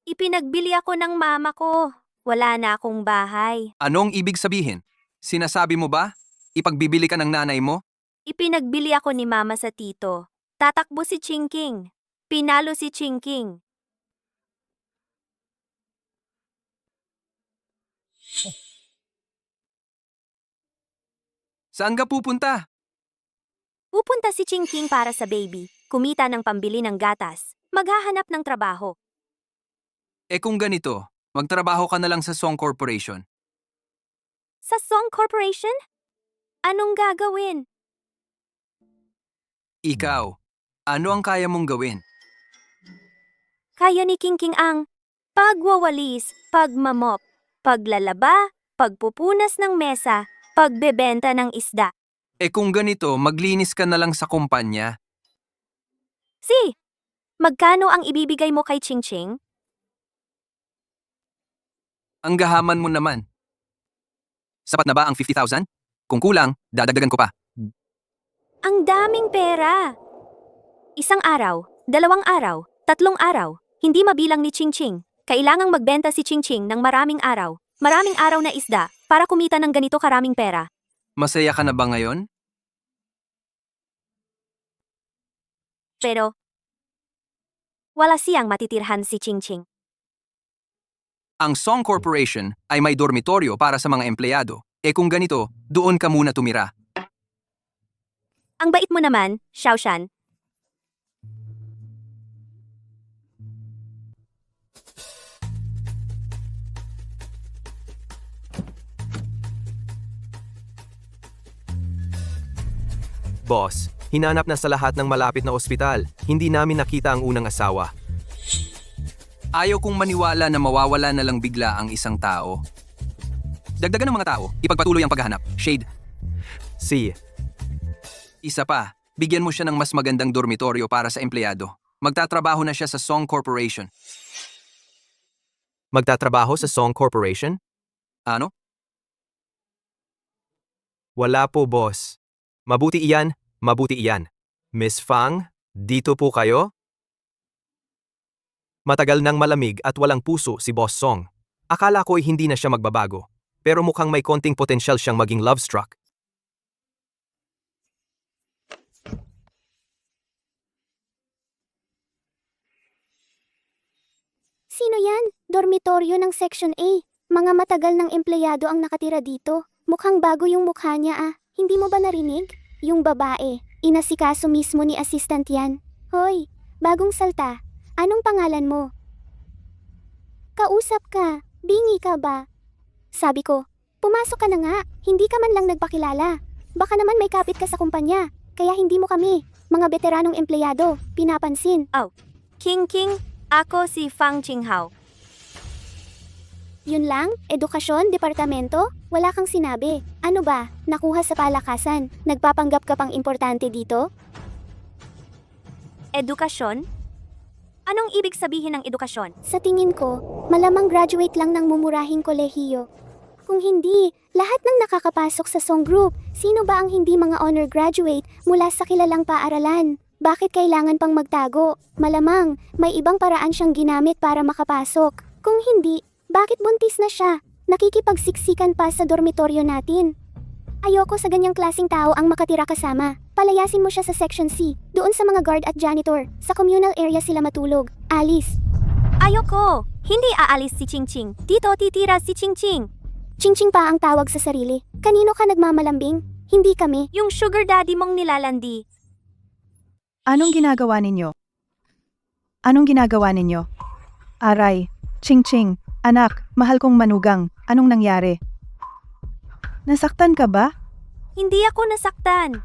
Ipinagbili ako ng mama ko. Wala na akong bahay. Anong ibig sabihin? Sinasabi mo ba? Ipagbibili ka ng nanay mo? Ipinagbili ako ni mama sa tito. Tatakbo si Chingking. Pinalo si Chingking. Saan ka pupunta? Pupunta si Chingking para sa baby. Kumita ng pambili ng gatas. Maghahanap ng trabaho. Eh kung ganito, magtrabaho ka na lang sa Song Corporation. Sa Song Corporation? Anong gagawin? Ikaw, ano ang kaya mong gawin? Kaya ni Kingking ang pagwawalis, pagmamop, paglalaba, pagpupunas ng mesa, pagbebenta ng isda. Eh kung ganito, maglinis ka na lang sa kumpanya. Si, magkano ang ibibigay mo kay Chingching? Ang gahaman mo naman. Sapat na ba ang 50,000? Kung kulang, dadagdagan ko pa. Ang daming pera! Isang araw, 2 araw, 3 araw, hindi mabilang ni Chingching. Kailangang magbenta si Chingching ng maraming araw na isda, para kumita ng ganito karaming pera. Masaya ka na ba ngayon? Pero, wala siyang matitirhan si Chingching. Ang Song Corporation ay may dormitoryo para sa mga empleyado. Eh kung ganito, doon ka muna tumira. Ang bait mo naman, Xiaoshan. Boss, hinanap na sa lahat ng malapit na ospital. Hindi namin nakita ang unang asawa. Ayaw kong maniwala na mawawala na lang bigla ang isang tao. Dagdagan ng mga tao, ipagpatuloy ang paghahanap. Shade, Si, isa pa, bigyan mo siya ng mas magandang dormitoryo para sa empleyado. Magtatrabaho na siya sa Song Corporation. magtatrabaho sa Song Corporation? Ano? Wala po, boss. Mabuti iyan, mabuti iyan. Miss Fang, dito po kayo? Matagal nang malamig at walang puso si Boss Song. Akala ko'y hindi na siya magbabago. Pero mukhang may konting potensyal siyang maging love-struck. Sino yan? Dormitoryo ng Section A. Mga matagal ng empleyado ang nakatira dito. Mukhang bago yung mukha niya ah. Hindi mo ba narinig? Yung babae. Inasikaso mismo ni assistant yan. Hoy, bagong salta. Anong pangalan mo? Kausap ka. Bingi ka ba? Sabi ko, pumasok ka na nga. Hindi ka man lang nagpakilala. Baka naman may kapit ka sa kumpanya. Kaya hindi mo kami, mga veteranong empleyado, pinapansin. King, ako si Fang Qinghao. Yun lang? Edukasyon, departamento? Wala kang sinabi. Ano ba? Nakuha sa palakasan. Nagpapanggap ka pang importante dito? Edukasyon? Anong ibig sabihin ng edukasyon? Sa tingin ko, malamang graduate lang ng mumurahing kolehiyo. Kung hindi, lahat ng nakakapasok sa song group, sino ba ang hindi mga honor graduate mula sa kilalang paaralan? Bakit kailangan pang magtago? Malamang, may ibang paraan siyang ginamit para makapasok. Kung hindi, bakit buntis na siya? Nakikipagsiksikan pa sa dormitoryo natin. Ayoko sa ganyang klaseng tao ang makatira kasama. Palayasin mo siya sa Section C, doon sa mga guard at janitor. Sa communal area sila matulog. Alice. Ayoko! Hindi aalis si Chingching. Dito titira si Chingching. Chingching pa ang tawag sa sarili. Kanino ka nagmamalambing? Hindi kami. Yung sugar daddy mong nilalandi. Anong ginagawa ninyo? Anong ginagawa ninyo? Aray, Ching-Ching, anak, mahal kong manugang, anong nangyari? Nasaktan ka ba? Hindi ako nasaktan.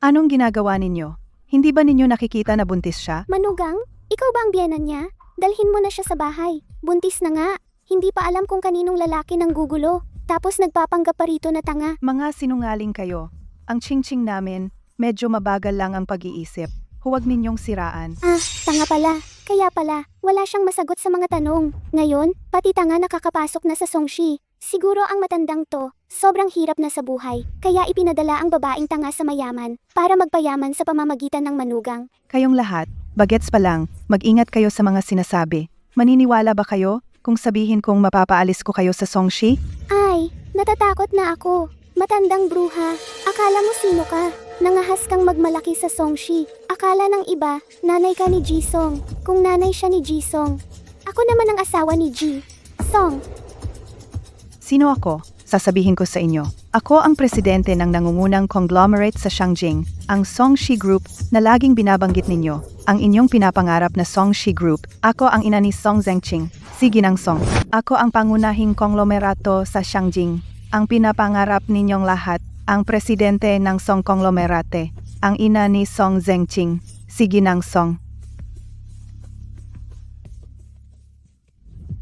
Anong ginagawa ninyo? Hindi ba ninyo nakikita na buntis siya? Manugang? Ikaw ba ang biyenan niya? Dalhin mo na siya sa bahay. Buntis na nga. Hindi pa alam kung kaninong lalaki nang gugulo. Tapos nagpapanggap pa rito na tanga. Mga sinungaling kayo. Ang Ching-Ching namin, medyo mabagal lang ang pag-iisip. Huwag ninyong siraan. Ah, tanga pala. Kaya pala, wala siyang masagot sa mga tanong. Ngayon, pati tanga nakakapasok na sa Songshi. Siguro ang matandang to, sobrang hirap na sa buhay. Kaya ipinadala ang babaeng tanga sa mayaman para magpayaman sa pamamagitan ng manugang. Kayong lahat, bagets pa lang, mag-ingat kayo sa mga sinasabi. Maniniwala ba kayo kung sabihin kong mapapaalis ko kayo sa Songshi? Ay, natatakot na ako. Matandang bruha, akala mo sino ka? Nangahas kang magmalaki sa Songshi. Akala ng iba, nanay ka ni Jisong. Kung nanay siya ni Jisong. Ako naman ang asawa ni Ji. Song. Sino ako? Sasabihin ko sa inyo. Ako ang presidente ng nangungunang conglomerate sa Shangjing, ang Songshi Group na laging binabanggit ninyo. Ang inyong pinapangarap na Songshi Group. Ako ang ina ni Song Zhengqing, si Ginang Song. Ako ang pangunahing konglomerato sa Shangjing. Ang pinapangarap ninyong lahat, ang presidente ng Song Konglomerate, ang ina ni Song Zhengqing, si Ginang Song.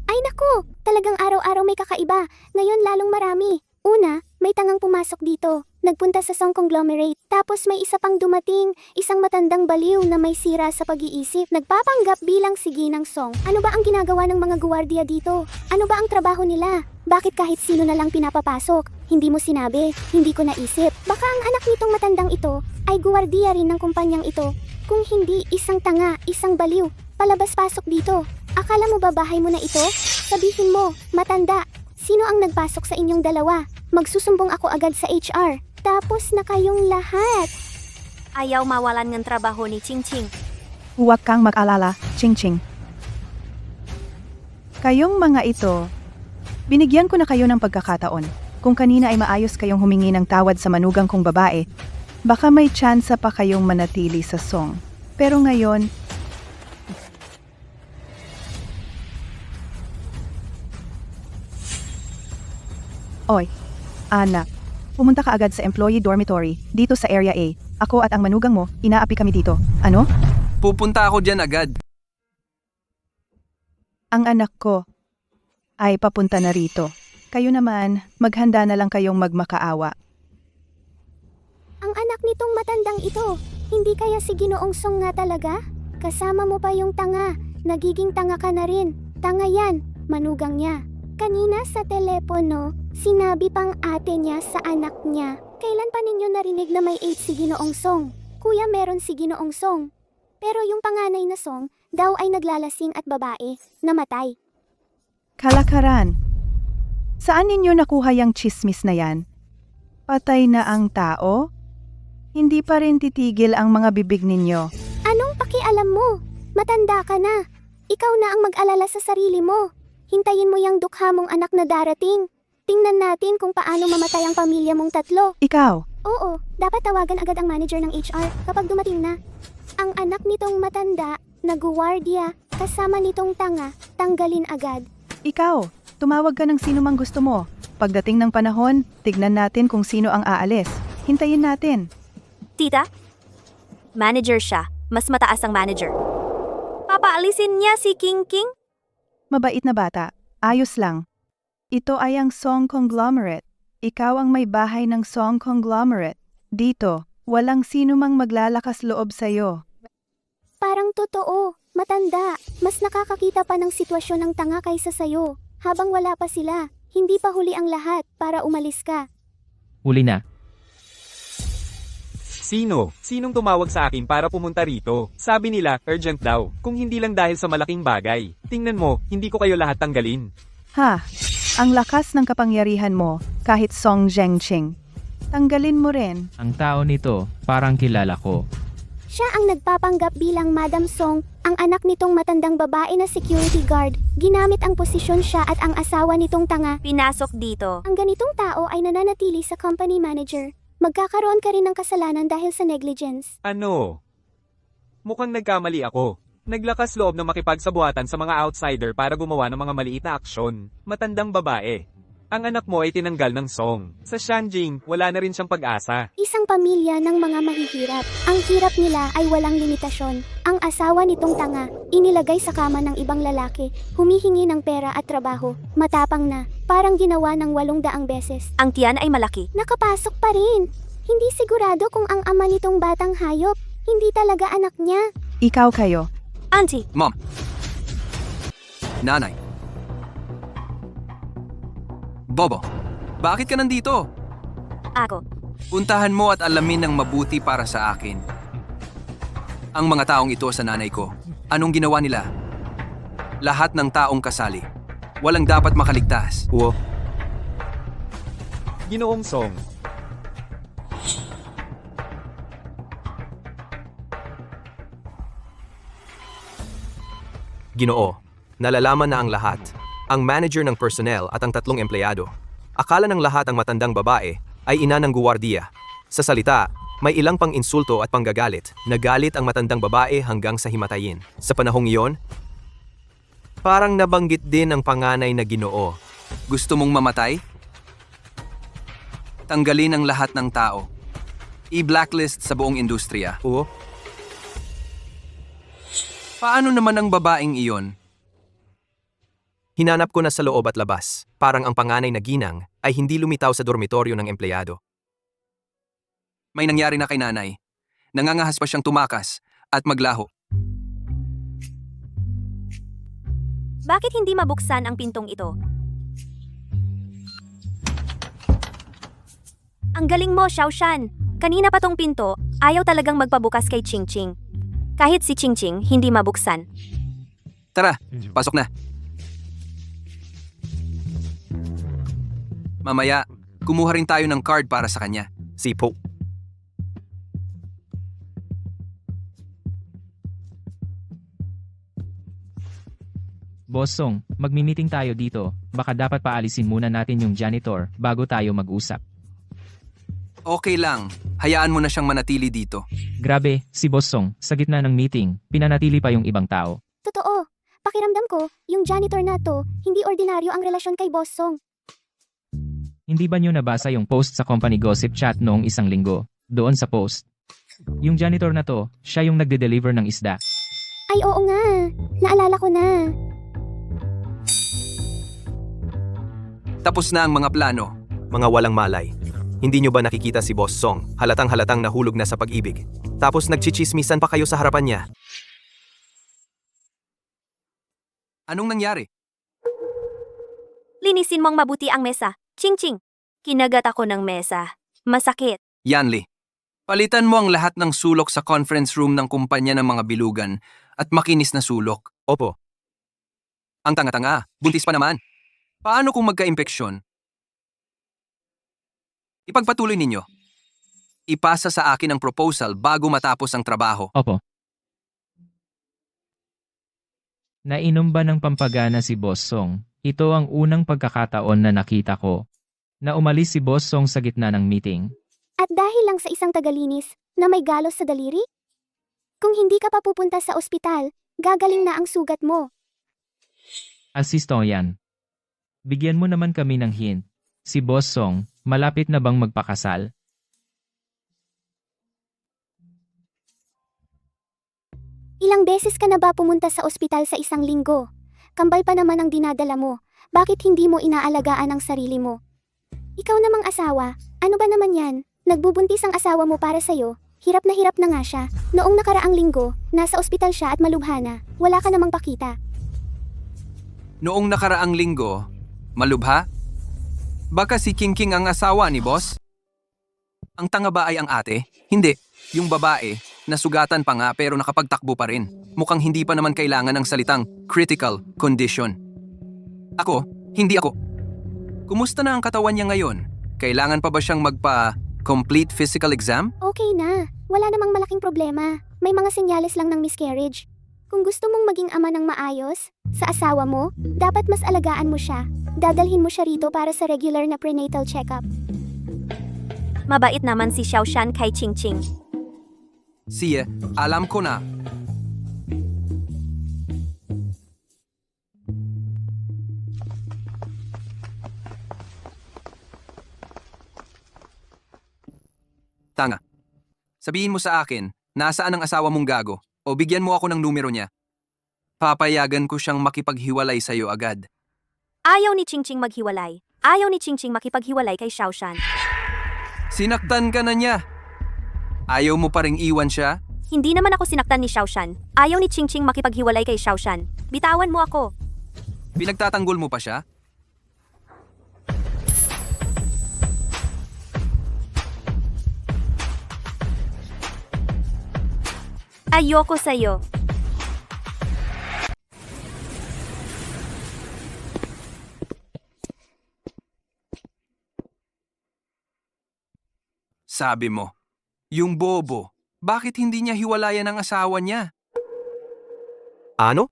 Ay naku, talagang araw-araw may kakaiba. Ngayon lalong marami. Una, may tangang pumasok dito. Nagpunta sa Song Conglomerate. Tapos may isa pang dumating, isang matandang baliw na may sira sa pag-iisip. Nagpapanggap bilang si Ginang Song. Ano ba ang ginagawa ng mga guwardiya dito? Ano ba ang trabaho nila? Bakit kahit sino na lang pinapapasok? Hindi mo sinabi, hindi ko naisip. Baka ang anak nitong matandang ito ay guwardiya rin ng kumpanyang ito. Kung hindi, isang tanga, isang baliw. Palabas-pasok dito. Akala mo ba bahay mo na ito? Sabihin mo, matanda. Sino ang nagpasok sa inyong dalawa? Magsusumbong ako agad sa HR. Tapos na kayong lahat. Ayaw mawalan ng trabaho ni Chingching. Huwag kang mag-alala, Ching-Ching. Kayong mga ito, binigyan ko na kayo ng pagkakataon. Kung kanina ay maayos kayong humingi ng tawad sa manugang kong babae, baka may tsansa pa kayong manatili sa Song. Pero ngayon, Oy, anak, pumunta ka agad sa employee dormitory dito sa Area A. Ako at ang manugang mo, inaapi kami dito. Ano? Pupunta ako dyan agad. Ang anak ko ay papunta na rito. Kayo naman, maghanda na lang kayong magmakaawa. Ang anak nitong matandang ito, hindi kaya si Ginoong Song nga talaga? Kasama mo pa yung tanga. Nagiging tanga ka na rin. Tanga yan, manugang niya. Kanina sa telepono, sinabi pang ate niya sa anak niya. Kailan pa ninyo narinig na may AIDS si Ginoong Song? Kuya, meron si Ginoong Song. Pero yung panganay na Song, daw ay naglalasing at babae, namatay. Kalakaran. Saan ninyo nakuha yung chismis na yan? Patay na ang tao? Hindi pa rin titigil ang mga bibig ninyo. Anong pakialam mo? Matanda ka na. Ikaw na ang mag-alala sa sarili mo. Hintayin mo yung dukha mong anak na darating. Tingnan natin kung paano mamatay ang pamilya mong tatlo. Ikaw, Oo, dapat tawagan agad ang manager ng HR kapag dumating na. Ang anak nitong matanda, naguwardiya, kasama nitong tanga, tanggalin agad. ikaw, tumawag ka ng sino mang gusto mo. Pagdating ng panahon, tignan natin kung sino ang aalis. Hintayin natin. Tita? Manager siya. Mas mataas ang manager. Papaalisin niya si King King? Mabait na bata, ayos lang. Ito ay ang Song Conglomerate. Ikaw ang may bahay ng Song Conglomerate. Dito, walang sino mang maglalakas loob sa'yo. Parang totoo, matanda. Mas nakakakita pa ng sitwasyon ng tanga kaysa sayo. Habang wala pa sila, Hindi pa huli ang lahat para umalis ka. Huli na. Sino? Sinong tumawag sa akin para pumunta rito? Sabi nila, urgent daw. Kung hindi lang dahil sa malaking bagay. Tingnan mo, hindi ko kayo lahat tanggalin. Ha, ang lakas ng kapangyarihan mo kahit Song Zhengqing. Tanggalin mo rin. Ang tao nito, parang kilala ko. Siya ang nagpapanggap bilang Madam Song, ang anak nitong matandang babae na security guard. Ginamit ang posisyon siya at ang asawa nitong tanga. Pinasok dito. Ang ganitong tao ay nananatili sa company manager. Magkakaroon ka rin ng kasalanan dahil sa negligence. Ano? Mukhang nagkamali ako. Naglakas loob na makipagsabuatan sa mga outsider para gumawa ng mga maliit na aksyon. Matandang babae. Ang anak mo ay tinanggal ng Song. Sa Shanjing, wala na rin siyang pag-asa. Isang pamilya ng mga mahihirap. Ang hirap nila ay walang limitasyon. Ang asawa nitong tanga, inilagay sa kama ng ibang lalaki, humihingi ng pera at trabaho. Matapang na, parang ginawa ng 800 beses. Ang tiyan ay malaki. Nakapasok pa rin. Hindi sigurado kung ang ama nitong batang hayop, hindi talaga anak niya. Ikaw kayo. Auntie, Mom. Nanay. Bobo, bakit ka nandito? ako. Puntahan mo at alamin ng mabuti para sa akin. Ang mga taong ito sa nanay ko, anong ginawa nila? Lahat ng taong kasali. Walang dapat makaligtas. Uwo, Ginoong Song. Ginoo, nalalaman na ang lahat. Ang manager ng personnel at ang 3 empleyado. Akala ng lahat ang matandang babae ay ina ng guwardiya. Sa salita, may ilang pang insulto at panggagalit. Nagalit ang matandang babae hanggang sa himatayin. Sa panahong iyon, parang nabanggit din ang panganay na Ginoo. Gusto mong mamatay? Tanggalin ang lahat ng tao. I-blacklist sa buong industriya. Uwo, Paano naman ang babaeng iyon? hinanap ko na sa loob at labas. Parang ang panganay na ginang ay hindi lumitaw sa dormitoryo ng empleyado. May nangyari na kay nanay. Nangangahas pa siyang tumakas at maglaho. Bakit hindi mabuksan ang pintong ito? Ang galing mo, Xiaoshan. Kanina pa tong pinto, ayaw talagang magpabukas kay Chingching. Kahit si Chingching, hindi mabuksan. Tara, pasok na. Mamaya, kumuha rin tayo ng card para sa kanya. Sipo. Boss Song, magmi-meeting tayo dito. Baka dapat paalisin muna natin yung janitor bago tayo mag-usap. Okay lang, hayaan mo na siyang manatili dito. Grabe, si Boss Song, sa gitna ng meeting, pinanatili pa yung ibang tao. Totoo. Pakiramdam ko, yung janitor na to, hindi ordinaryo ang relasyon kay Boss Song. Hindi ba nyo nabasa yung post sa company gossip chat noong 1 linggo? Doon sa post. Yung janitor na to, siya yung nagde-deliver ng isda. Ay oo nga, naalala ko na. Tapos na ang mga plano. Mga walang malay. Hindi nyo ba nakikita si Boss Song? Halatang-halatang nahulog na sa pag-ibig. Tapos nagchichismisan pa kayo sa harapan niya. Anong nangyari? Linisin mong mabuti ang mesa. Chingching. Kinagat ako ng mesa. Masakit. Yanli, palitan mo ang lahat ng sulok sa conference room ng kumpanya ng mga bilugan at makinis na sulok. Opo, Ang tanga-tanga, buntis pa naman. Paano kung magka-impeksyon? Ipagpatuloy ninyo. Ipasa sa akin ang proposal bago matapos ang trabaho. Opo. Nainom ba ng pampagana si Boss Song? Ito ang unang pagkakataon na nakita ko. Na umalis si Boss Song sa gitna ng meeting. At dahil lang sa isang tagalinis na may galos sa daliri? Kung hindi ka pa pupunta sa ospital, gagaling na ang sugat mo. Asisto yan. Bigyan mo naman kami ng hint. Si Boss Song, malapit na bang magpakasal? Ilang beses ka na ba pumunta sa ospital sa 1 linggo? Kambal pa naman ang dinadala mo. Bakit hindi mo inaalagaan ang sarili mo? Ikaw namang asawa, ano ba naman yan? Nagbubuntis ang asawa mo para sa'yo. Hirap na nga siya. Noong nakaraang linggo, nasa ospital siya at malubha na. Wala ka namang pakita. Noong nakaraang linggo, malubha? Baka si King King ang asawa ni boss? Ang tanga ba ay ang ate? Hindi. Yung babae, nasugatan pa nga pero nakapagtakbo pa rin. Mukhang hindi pa naman kailangan ng salitang critical condition. Ako, hindi ako. Kumusta na ang katawan niya ngayon? Kailangan pa ba siyang magpa-complete physical exam? Okay na. Wala namang malaking problema. May mga senyales lang ng miscarriage. Kung gusto mong maging ama ng maayos, sa asawa mo, dapat mas alagaan mo siya. Dadalhin mo siya rito para sa regular na prenatal checkup. Mabait naman si Xiaoshan kay Ching Ching. Siya, alam ko na. Tanga. Sabihin mo sa akin, nasaan ang asawa mong gago? O bigyan mo ako ng numero niya. Papayagan ko siyang makipaghiwalay sa'yo agad. Ayaw ni Ching Ching maghiwalay. Ayaw ni Ching Ching makipaghiwalay kay Xiaoshan. Sinaktan ka na niya. Ayaw mo pa ring iwan siya? Hindi naman ako sinaktan ni Xiaoshan. Ayaw ni Ching Ching makipaghiwalay kay Xiaoshan. Bitawan mo ako. Pinagtatanggol mo pa siya? Ayoko sa'yo. Sabi mo, yung bobo, bakit hindi niya hiwalayan ang asawa niya? Ano?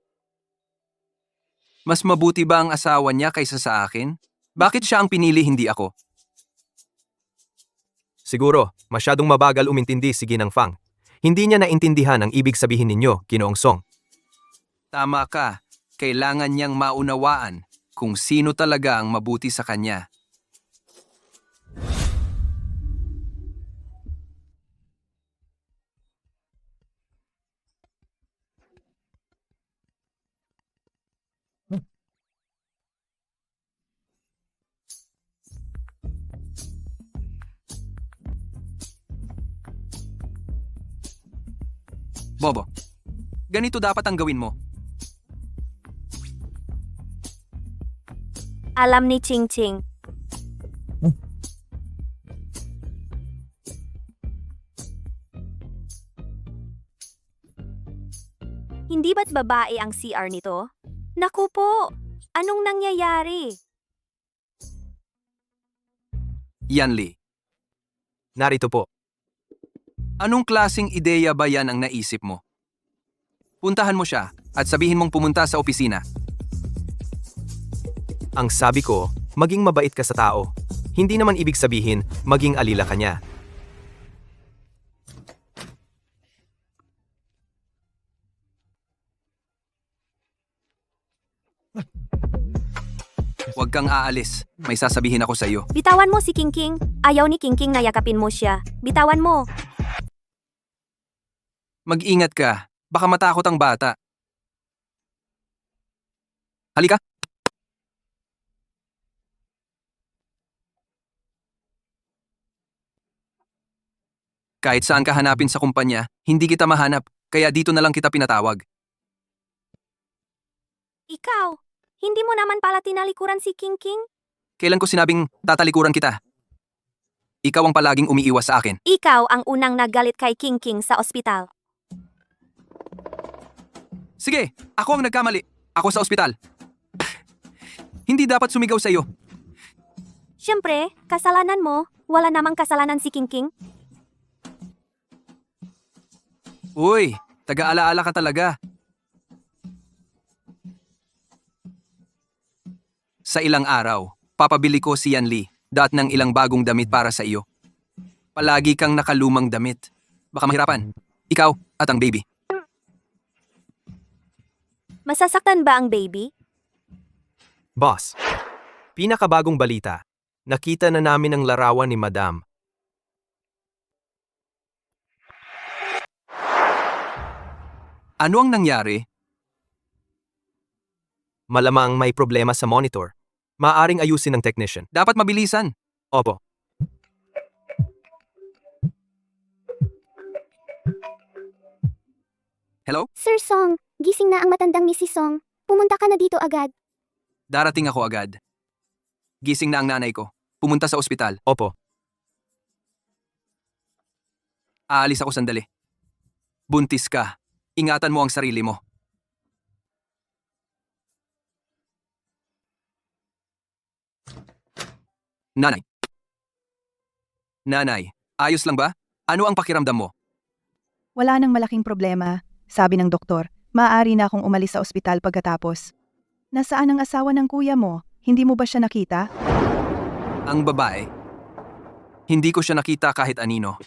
Mas mabuti ba ang asawa niya kaysa sa akin? Bakit siya ang pinili hindi ako? Siguro, masyadong mabagal umintindi si Ginang Fang. Hindi niya naintindihan ang ibig sabihin ninyo, Ginoong Song. Tama ka, kailangan niyang maunawaan kung sino talaga ang mabuti sa kanya. Bobo, ganito dapat ang gawin mo. Alam ni Ching Ching. Hindi ba't babae ang CR nito? Naku po! Anong nangyayari? Yanli, Narito po. anong klasing ideya ba yan ang naisip mo? Puntahan mo siya at sabihin mong pumunta sa opisina. Ang sabi ko, maging mabait ka sa tao. Hindi naman ibig sabihin, maging alila ka niya. Huwag kang aalis. May sasabihin ako sa iyo. Bitawan mo si King King. Ayaw ni King King na yakapin mo siya. Bitawan mo. Mag-ingat ka. Baka matakot ang bata. Halika. Kahit saan ka hanapin sa kumpanya, hindi kita mahanap, kaya dito na lang kita pinatawag. Ikaw, hindi mo naman pala tinalikuran si King King? Kailan ko sinabing tatalikuran kita? Ikaw ang palaging umiiwas sa akin. Ikaw ang unang naggalit kay King King sa ospital. Sige, ako ang nagkamali. Ako sa ospital. Hindi dapat sumigaw sa iyo. Siyempre, kasalanan mo. Wala namang kasalanan si King King. Uy, taga-alaala ka talaga. Sa ilang araw, papabili ko si Yanli ng ilang bagong damit para sa iyo. Palagi kang nakalumang damit. Baka mahirapan. Ikaw at ang baby. Masasaktan ba ang baby? Boss, pinakabagong balita. Nakita na namin ang larawan ni Madam. Ano ang nangyari? Malamang may problema sa monitor. Maaring ayusin ng technician. Dapat mabilisan. Opo. Hello? Sir Song, gising na ang matandang Mrs. Song. Pumunta ka na dito agad. Darating ako agad. Gising na ang nanay ko. Pumunta sa ospital. Opo. Aalis ako sandali. Buntis ka. Ingatan mo ang sarili mo. Nanay. Nanay, ayos lang ba? Ano ang pakiramdam mo? Wala nang malaking problema, sabi ng doktor. Maaari na akong umalis sa ospital pagkatapos. Nasaan ang asawa ng kuya mo? Hindi mo ba siya nakita? Ang babae. Hindi ko siya nakita kahit anino.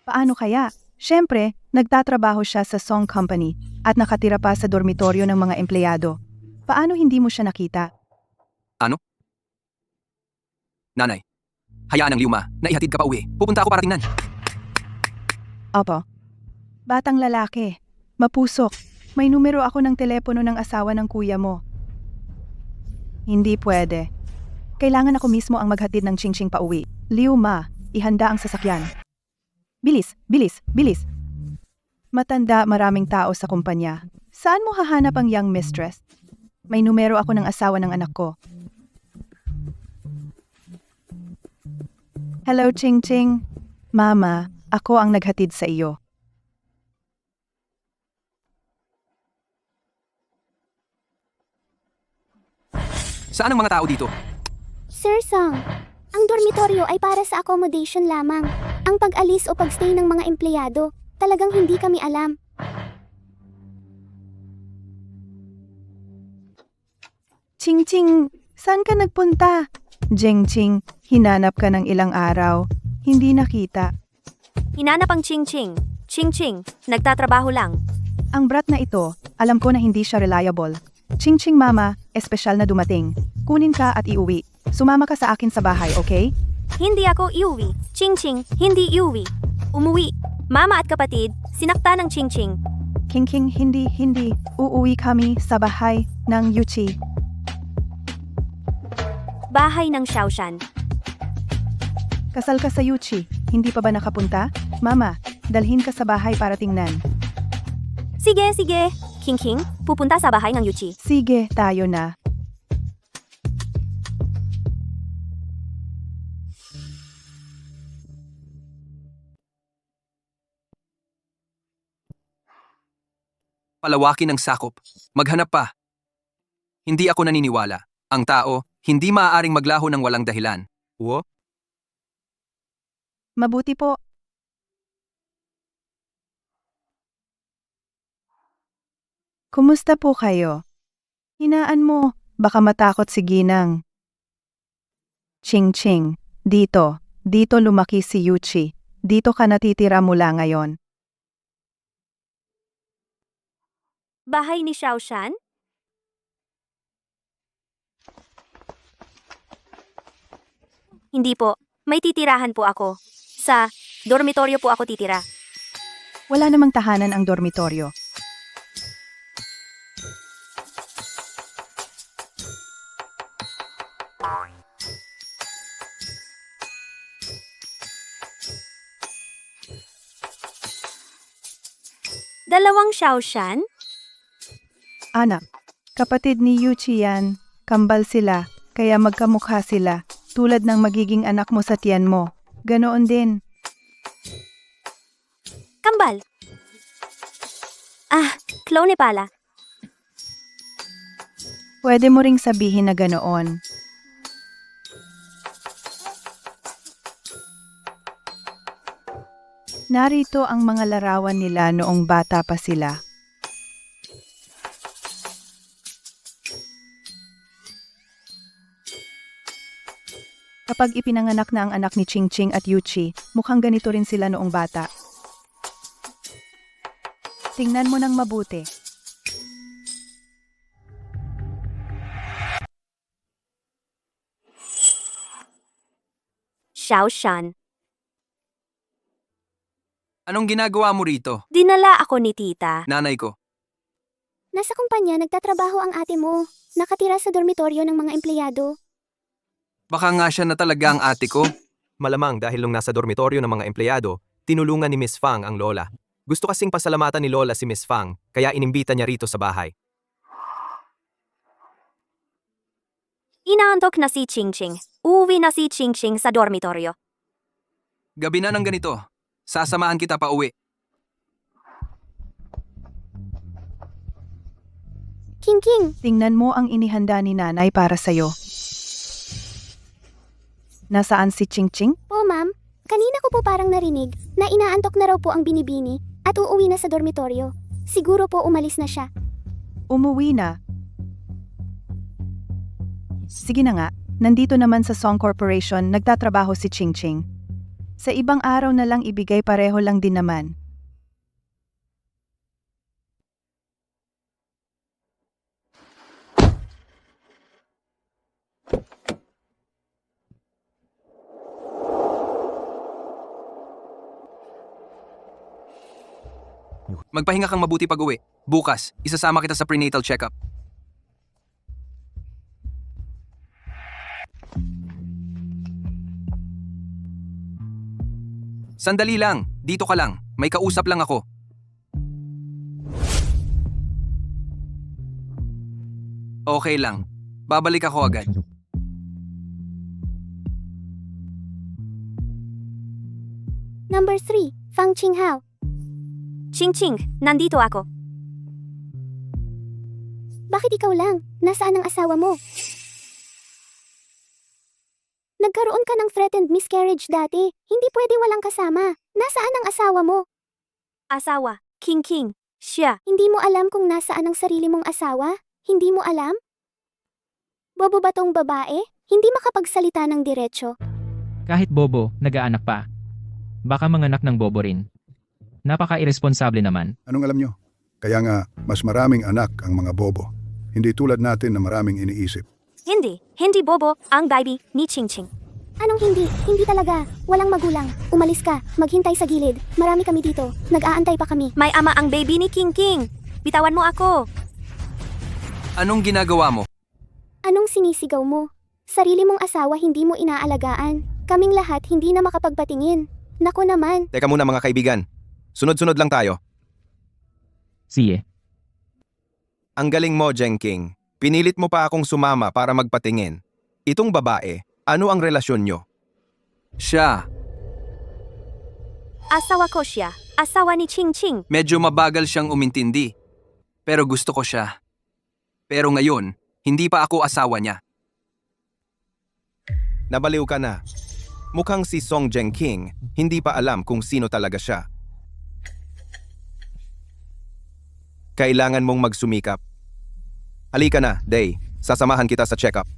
Paano kaya? Siyempre, nagtatrabaho siya sa Song Company at nakatira pa sa dormitoryo ng mga empleyado. Paano hindi mo siya nakita? Nanay, hayaan ang Liuma na ihatid ka pa uwi. Pupunta ako para tingnan. Opo. Batang lalaki. Mapusok. May numero ako ng telepono ng asawa ng kuya mo. Hindi pwede. Kailangan ako mismo ang maghatid ng Chingching pa uwi. Liuma, ihanda ang sasakyan. Bilis, bilis, bilis. Matanda, maraming tao sa kumpanya. Saan mo hahanap ang young mistress? May numero ako ng asawa ng anak ko. Hello, Chingching. Mama, ako ang naghatid sa iyo. Saan ang mga tao dito? Sir Song, ang dormitoryo ay para sa accommodation lamang. Ang pag-alis o pag-stay ng mga empleyado, talagang hindi kami alam. Chingching, saan ka nagpunta? Jingching, hinanap ka ng ilang araw. Hindi nakita. Hinanap ang Chingching. Chingching, nagtatrabaho lang. Ang brat na ito, alam ko na hindi siya reliable. Chingching mama, espesyal na dumating. Kunin ka at iuwi. Sumama ka sa akin sa bahay, okay? Hindi ako iuwi. Chingching, hindi iuwi. Umuwi. Mama at kapatid, sinakta ng Chingching. King, hindi. Uuwi kami sa bahay ng Yuchi. Bahay ng Xiaoshan. Kasal ka sa Yuchi. Hindi pa ba nakapunta? Mama, dalhin ka sa bahay para tingnan. Sige. King, pupunta sa bahay ng Yuchi. Sige, tayo na. Palawakin ang sakop. Maghanap pa. Hindi ako naniniwala. Ang tao, hindi maaaring maglaho ng walang dahilan. Wo? Mabuti po. Kumusta po kayo? Hinaan mo, baka matakot si Ginang. Ching, dito lumaki si Yuchi. Dito ka natitira mula ngayon. Bahay ni Xiaoshan? Hindi po. May titirahan po ako. Sa dormitoryo po ako titira. Wala namang tahanan ang dormitoryo. Dalawang Xiaoshan? Anak, kapatid ni Yuchi yan. Kambal sila, kaya magkamukha sila. Tulad ng magiging anak mo sa tiyan mo. Ganoon din. Kambal. Clone pala. Pwede mo ring sabihin na ganoon. Narito ang mga larawan nila noong bata pa sila. Kapag ipinanganak na ang anak ni Chingching at Yuchi, mukhang ganito rin sila noong bata. Tingnan mo nang mabuti. Xiaoshan. Anong ginagawa mo rito? Dinala ako ni tita. Nanay ko. Nasa kumpanya nagtatrabaho ang ate mo. Nakatira sa dormitoryo ng mga empleyado. Baka nga siya na talaga ang ate ko. Malamang dahil nung nasa dormitoryo ng mga empleyado, tinulungan ni Miss Fang ang lola. Gusto kasing pasalamatan ni lola si Miss Fang, kaya inimbita niya rito sa bahay. Inaantok na si Chingching. Uuwi na si Ching Ching sa dormitoryo. Gabi na ng ganito. Sasamahan kita pa uwi. King King, Tingnan mo ang inihanda ni nanay para sa'yo. Nasaan si Ching Ching? po ma'am, kanina ko po parang narinig na inaantok na raw po ang binibini at uuwi na sa dormitoryo. Siguro po umalis na siya. Umuwi na. Sige na nga, nandito naman sa Song Corporation nagtatrabaho si Ching Ching. Sa ibang araw na lang ibigay pareho lang din naman. Magpahinga kang mabuti pag-uwi. Bukas, isasama kita sa prenatal checkup. Sandali lang, dito ka lang. May kausap lang ako. Okay lang. Babalik ako agad. Number 3, Fang Qinghao. Ching Ching, nandito ako. Bakit ikaw lang? Nasaan ang asawa mo? Nagkaroon ka ng threatened miscarriage dati. Hindi pwede walang kasama. Nasaan ang asawa mo? Asawa, King King, siya. Hindi mo alam kung nasaan ang sarili mong asawa? Hindi mo alam? Bobo ba tong babae? Hindi makapagsalita ng diretsyo. Kahit bobo, nag-aanak pa. Baka manganak ng bobo rin. Napaka-irresponsable naman. Anong alam nyo? Kaya nga, mas maraming anak ang mga bobo. Hindi tulad natin na maraming iniisip. Hindi bobo ang baby ni Ching Ching. Anong hindi? Hindi talaga. Walang magulang. Umalis ka. Maghintay sa gilid. Marami kami dito. Nag-aantay pa kami. May ama ang baby ni King King. Bitawan mo ako. Anong ginagawa mo? Anong sinisigaw mo? Sarili mong asawa hindi mo inaalagaan. Kaming lahat hindi na makapagpatingin. Nako naman. Teka muna mga kaibigan. Sunod-sunod lang tayo. Siye. Ang galing mo, Jeng King. Pinilit mo pa akong sumama para magpatingin. Itong babae, ano ang relasyon nyo? Siya. Asawa ko siya. Asawa ni Ching Ching. Medyo mabagal siyang umintindi. Pero gusto ko siya. Pero ngayon, hindi pa ako asawa niya. Nabaliw ka na. Mukhang si Song Jeng King, hindi pa alam kung sino talaga siya. Kailangan mong magsumikap. Halika na, Day. Sasamahan kita sa check-up.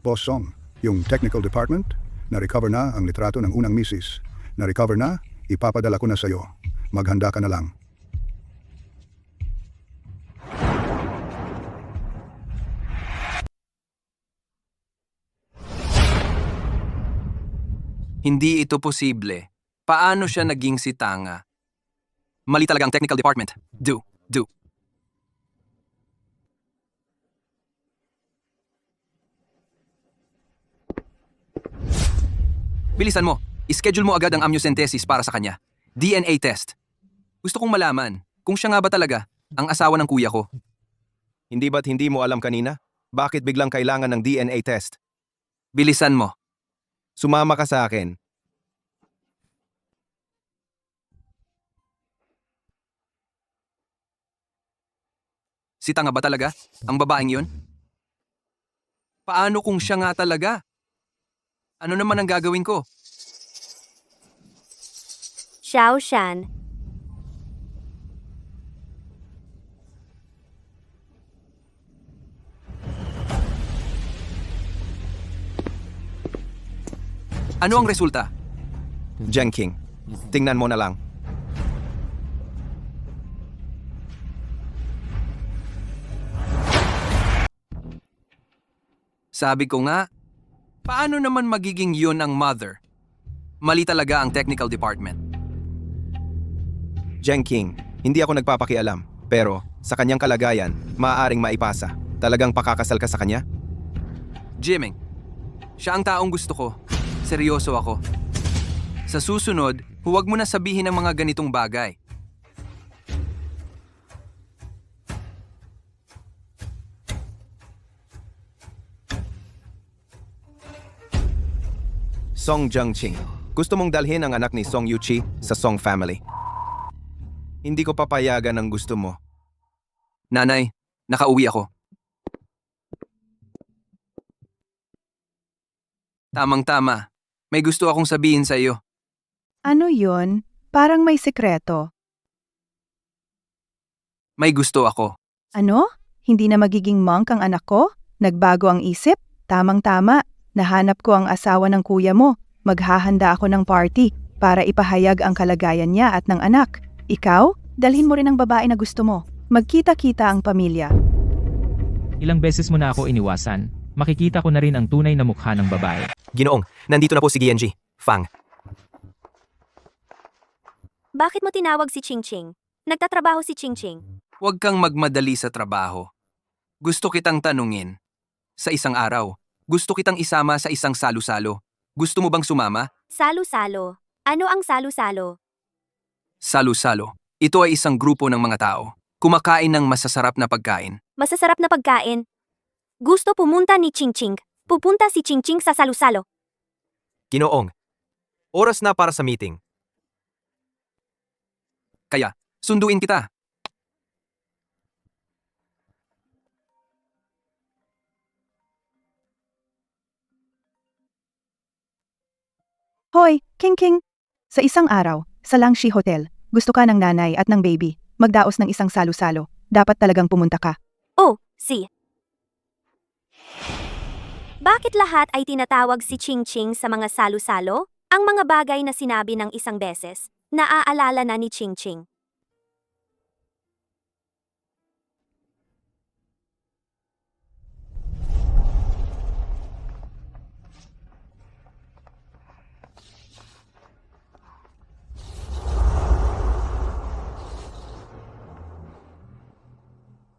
Boss Song, yung technical department, na-recover na ang litrato ng unang misis. Na-recover na, ipapadala ko na sa'yo. Maghanda ka na lang. Hindi ito posible. Paano siya naging si Tanga? Mali talaga ang technical department. Do. Bilisan mo. Ischedule mo agad ang amniocentesis para sa kanya. DNA test. Gusto kong malaman kung siya nga ba talaga ang asawa ng kuya ko. Hindi ba't hindi mo alam kanina? Bakit biglang kailangan ng DNA test? Bilisan mo. Sumama ka sa akin. Si Tanga ba talaga ang babaeng yun? Paano kung siya nga talaga? Ano naman ang gagawin ko? Xiao Shan. Ano ang resulta? Jeng King, tingnan mo na lang. Sabi ko nga, paano naman magiging yun ang mother? Mali talaga ang technical department. Jeng King, hindi ako nagpapakialam. Pero, sa kanyang kalagayan, maaaring maipasa. Talagang pakakasal ka sa kanya? Jimeng, siya ang taong gusto ko. Seryoso ako. Sa susunod, Huwag mo na sabihin ang mga ganitong bagay. Song Jungching, gusto mong dalhin ang anak ni Song Yuchi sa Song family. Hindi ko papayagan ang gusto mo. Nanay, nakauwi ako. Tamang-tama. May gusto akong sabihin sa iyo. Ano yun? Parang may sekreto. May gusto ako. Ano? Hindi na magiging monk ang anak ko? Nagbago ang isip? Tamang-tama. Nahanap ko ang asawa ng kuya mo. Maghahanda ako ng party para ipahayag ang kalagayan niya at ng anak. Ikaw, dalhin mo rin ang babae na gusto mo. Magkita-kita ang pamilya. Ilang beses mo na ako iniwasan. Makikita ko na rin ang tunay na mukha ng babae. Ginoong, nandito na po si Genji. Fang. Bakit mo tinawag si Chingching? Nagtatrabaho si Chingching. Huwag kang magmadali sa trabaho. Gusto kitang tanungin. Sa isang araw, gusto kitang isama sa isang salo-salo. Gusto mo bang sumama? Salo-salo. Ano ang salo-salo? Salo-salo. Ito ay isang grupo ng mga tao. Kumakain ng masasarap na pagkain. Masasarap na pagkain. Gusto pumunta ni Chingching. Pupunta si Chingching sa salo-salo. Ginoong, oras na para sa meeting. Kaya, sunduin kita. Hoy, King. Sa isang araw, sa Langshi Hotel, gusto ka ng nanay at ng baby. Magdaos ng isang salo-salo. Dapat talagang pumunta ka. Oh, si. Bakit lahat ay tinatawag si Chingching sa mga salo-salo? Ang mga bagay na sinabi ng isang beses, naaalala na ni Chingching.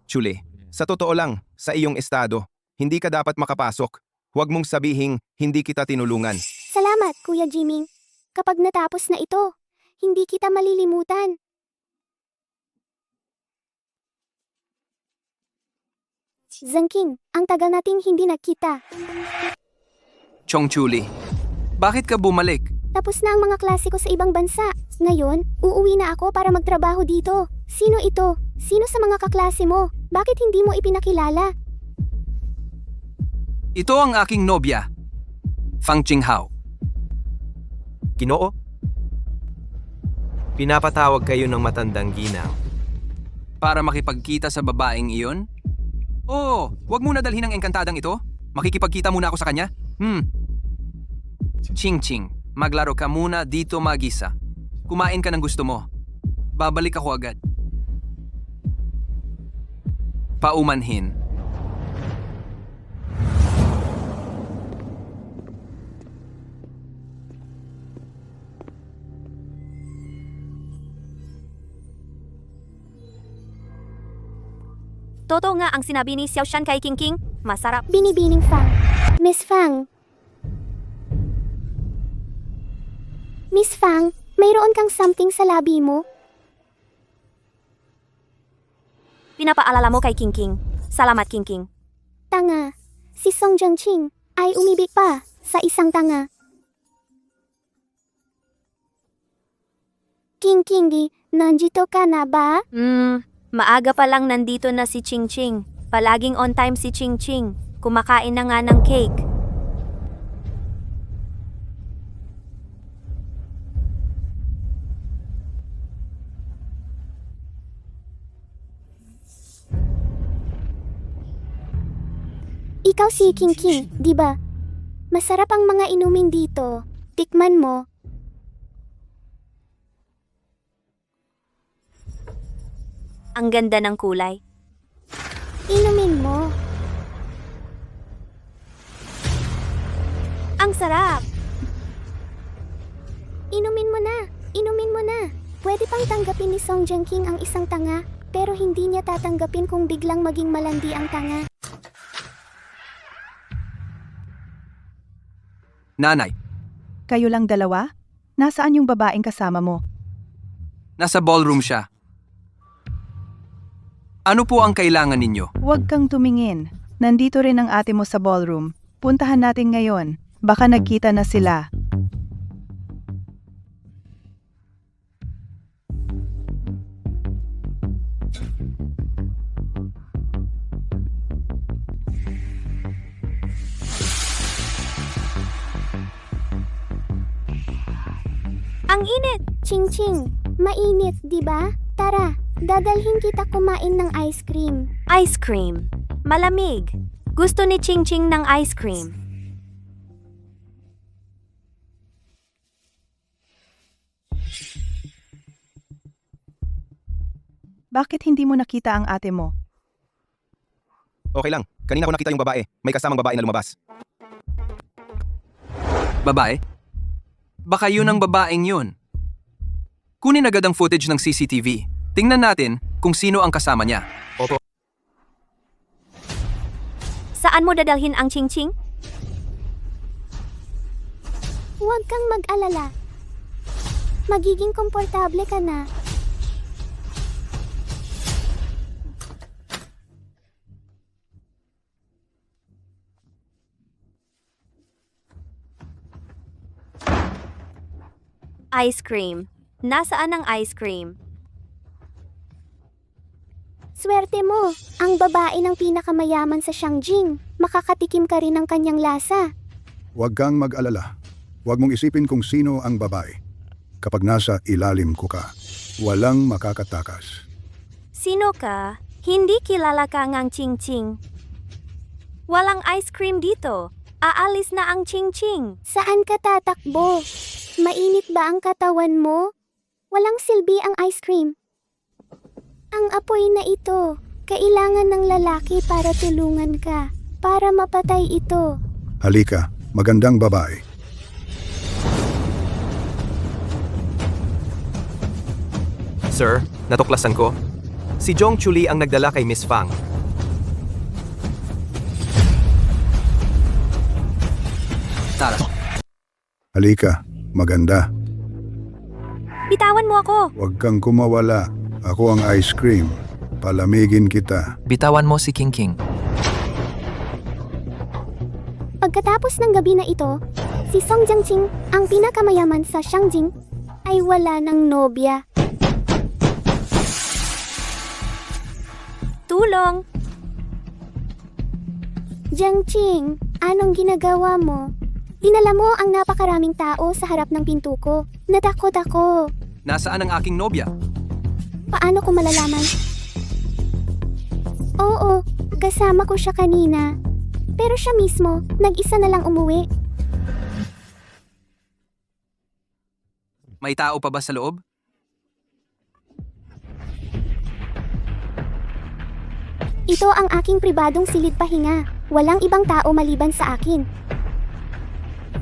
Chuli, sa totoo lang, sa iyong estado, hindi ka dapat makapasok. Huwag mong sabihing hindi kita tinulungan. Salamat, Kuya Jiming. Kapag natapos na ito, hindi kita malilimutan. Zangking, ang tagal nating hindi nakita. Chongchuli, bakit ka bumalik? Tapos na ang mga klase ko sa ibang bansa. Ngayon, uuwi na ako para magtrabaho dito. Sino ito? Sino sa mga kaklase mo? Bakit hindi mo ipinakilala? Ito ang aking nobya, Fang Jinghao. Ginoo? Pinapatawag kayo ng matandang ginang. Para makipagkita sa babaeng iyon? Oo, wag mo na dalhin ang engkantadang ito. Makikipagkita muna ako sa kanya. Ching, maglaro ka muna dito mag-isa. Kumain ka ng gusto mo. Babalik ako agad. Paumanhin. Totoo nga ang sinabi ni Xiao Shan kay King. Masarap. Binibining Fang. Miss Fang. Miss Fang, mayroon kang something sa labi mo? Pinapaalala mo kay King. Salamat, King. Tanga. Si Song Jungching ay umibig pa sa isang tanga. King, nandito ka na ba? Maaga pa lang nandito na si Chingching. Palaging on time si Chingching. Kumakain na nga ng cake. Ikaw si King, di ba? Masarap ang mga inumin dito. Tikman mo. Ang ganda ng kulay. Inumin mo. Ang sarap! Inumin mo na. Inumin mo na. Pwede pang tanggapin ni Song Jungking ang isang tanga, pero hindi niya tatanggapin kung biglang maging malandi ang tanga. Nanay, Kayo lang dalawa? Nasaan yung babaeng kasama mo? Nasa ballroom siya. Ano po ang kailangan ninyo? Huwag kang tumingin. Nandito rin ang ate mo sa ballroom. Puntahan natin ngayon. Baka nagkita na sila. Ang init! Ching-ching, mainit, di ba? Tara, dadalhin kita kumain ng ice cream. Ice cream. Malamig. Gusto ni Ching Ching ng ice cream. Bakit hindi mo nakita ang ate mo? Okay lang, kanina ko nakita yung babae. May kasamang babae na lumabas. Babae? Baka yun ang babaeng yun. Kunin agad ang footage ng CCTV. Tingnan natin kung sino ang kasama niya. Opo. Saan mo dadalhin ang Ching Ching? Huwag kang mag-alala. Magiging komportable ka na. Ice cream. Nasaan ang ice cream? Swerte mo, ang babae ng pinakamayaman sa Shangjing. Makakatikim ka rin ng kanyang lasa. Huwag kang mag-alala. Huwag mong isipin kung sino ang babae. Kapag nasa ilalim ko ka, walang makakatakas. Sino ka? Hindi kilala ka ngang Ching Ching. Walang ice cream dito. Aalis na ang Ching Ching. Saan ka tatakbo? Mainit ba ang katawan mo? Walang silbi ang ice cream. Ang apoy na ito, kailangan ng lalaki para tulungan ka, para mapatay ito. Halika, magandang babae. Sir, natuklasan ko. Si Jong Chuli ang nagdala kay Miss Fang. Tara. Halika, maganda. Bitawan mo ako. Huwag kang kumawala. Ako ang ice cream. Palamigin kita. Bitawan mo si King King. Pagkatapos ng gabi na ito, si Song Jiangqing, ang pinakamayaman sa Shangjing, ay wala ng nobya. Tulong! Jiangqing, anong ginagawa mo? Dinala mo ang napakaraming tao sa harap ng pinto ko. Natakot ako. Nasaan ang aking nobya? Paano ko malalaman? Oo, kasama ko siya kanina. Pero siya mismo, nag-isa na lang umuwi. May tao pa ba sa loob? Ito ang aking pribadong silid pahinga. Walang ibang tao maliban sa akin.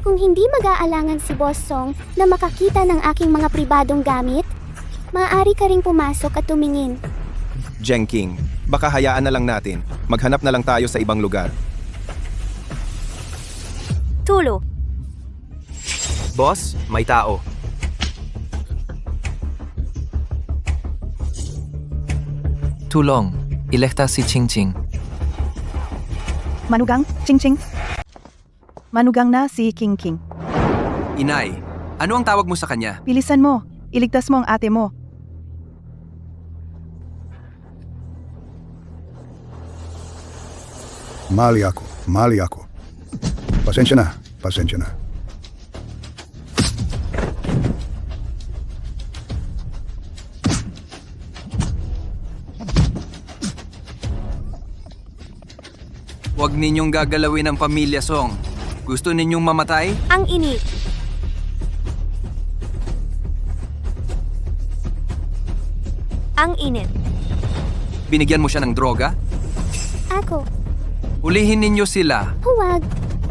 Kung hindi mag-aalangan si Boss Song na makakita ng aking mga pribadong gamit, maaari ka ring pumasok at tumingin. Jeng King, baka hayaan na lang natin. Maghanap na lang tayo sa ibang lugar. Tulo! Boss, may tao. Tulong. Iligtas si Ching Ching. Manugang, Ching Ching. Manugang na si King King. Inay, ano ang tawag mo sa kanya? Bilisan mo. Iligtas mo ang ate mo. Mali ako. Pasensya na. Huwag ninyong gagalawin ang pamilya Song. Gusto ninyong mamatay? Ang init! Ang init. Binigyan mo siya ng droga? Ako, Ulihin ninyo sila. huwag.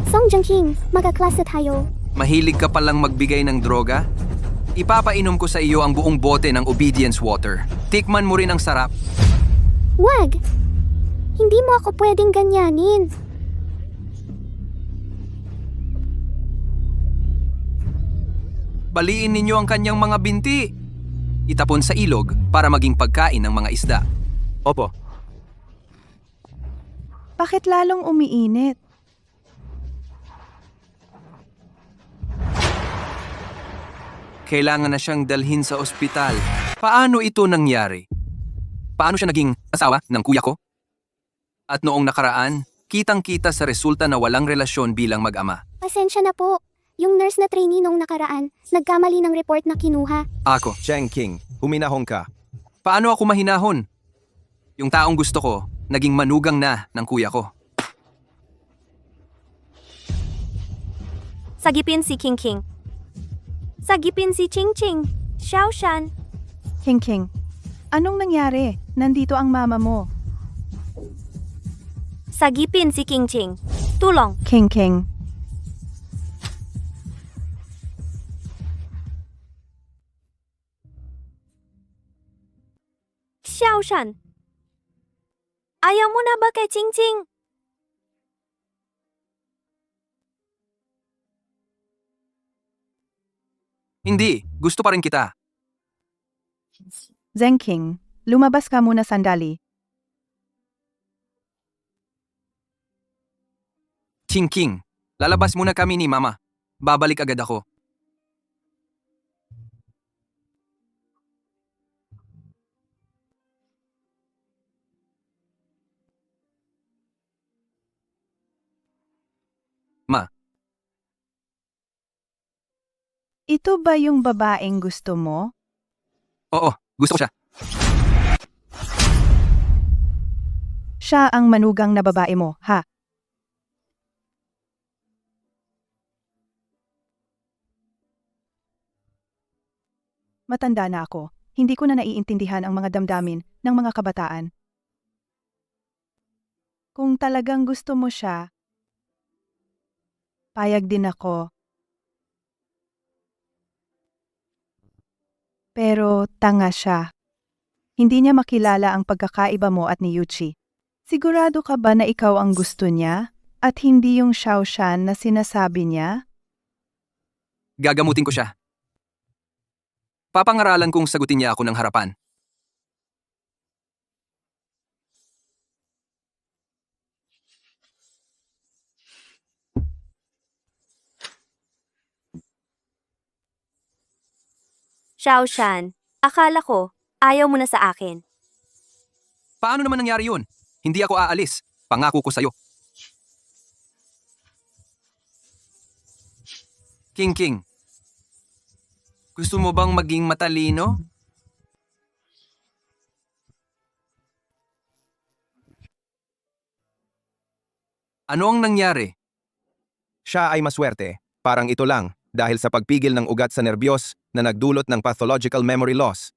Song Jiangqing, magkaklase tayo. Mahilig ka palang magbigay ng droga? Ipapainom ko sa iyo ang buong bote ng obedience water. Tikman mo rin ang sarap. Huwag! Hindi mo ako pwedeng ganyanin. Baliin ninyo ang kanyang mga binti. Itapon sa ilog para maging pagkain ng mga isda. Opo, Bakit lalong umiinit? Kailangan na siyang dalhin sa ospital. Paano ito nangyari? Paano siya naging asawa ng kuya ko? At noong nakaraan, kitang-kita sa resulta na walang relasyon bilang mag-ama. Pasensya na po. Yung nurse na trainee nung nakaraan, nagkamali ng report na kinuha. Ako, Cheng King, huminahon ka. paano ako mahinahon? Yung taong gusto ko, naging manugang na ng kuya ko. Sagipin si King King. Sagipin si Ching Ching. Xiaoshan. King King, anong nangyari? Nandito ang mama mo. Sagipin si King Ching. Tulong. King King, Xiaoshan. Ayaw mo na ba kay Ching Ching? Hindi, gusto pa rin kita. Zeng King, lumabas ka muna sandali. Ching King, lalabas muna kami ni Mama. Babalik agad ako. Ma, Ito ba yung babaeng gusto mo? oo, gusto ko siya. Siya ang manugang na babae mo, ha? Matanda na ako. Hindi ko na naiintindihan ang mga damdamin ng mga kabataan. Kung talagang gusto mo siya, payag din ako. Pero tanga siya. Hindi niya makilala ang pagkakaiba mo at ni Yuchi. Sigurado ka ba na ikaw ang gusto niya at hindi yung Xiaoshan na sinasabi niya? Gagamutin ko siya. Papangaralan kong sagutin niya ako ng harapan. Xiaoshan, akala ko, ayaw mo na sa akin. Paano naman nangyari yun? Hindi ako aalis. Pangako ko sa'yo. King King, gusto mo bang maging matalino? Ano ang nangyari? Siya ay maswerte, parang ito lang, dahil sa pagpigil ng ugat sa nerbiyos na nagdulot ng pathological memory loss.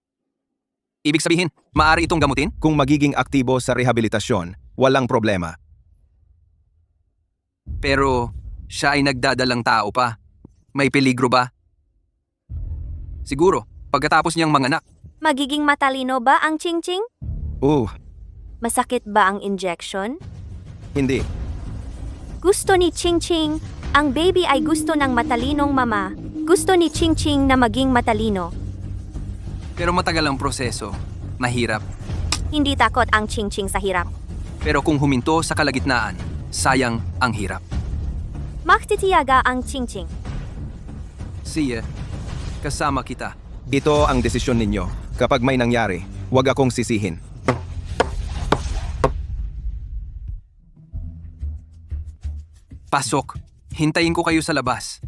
Ibig sabihin, maaari itong gamutin? Kung magiging aktibo sa rehabilitasyon, walang problema. Pero siya ay nagdadalang tao pa. May peligro ba? Siguro, pagkatapos niyang manganak. Magiging matalino ba ang Ching Ching? Masakit ba ang injection? Hindi. Gusto ni Ching Ching, ang baby ay gusto ng matalinong mama. Gusto ni Ching Ching na maging matalino. Pero matagal ang proseso. Mahirap. Hindi takot ang Ching Ching sa hirap. Pero kung huminto sa kalagitnaan, sayang ang hirap. Magtitiyaga ang Ching Ching. Siya, kasama kita. Ito ang desisyon ninyo. Kapag may nangyari, huwag akong sisihin. Pasok. Hintayin ko kayo sa labas.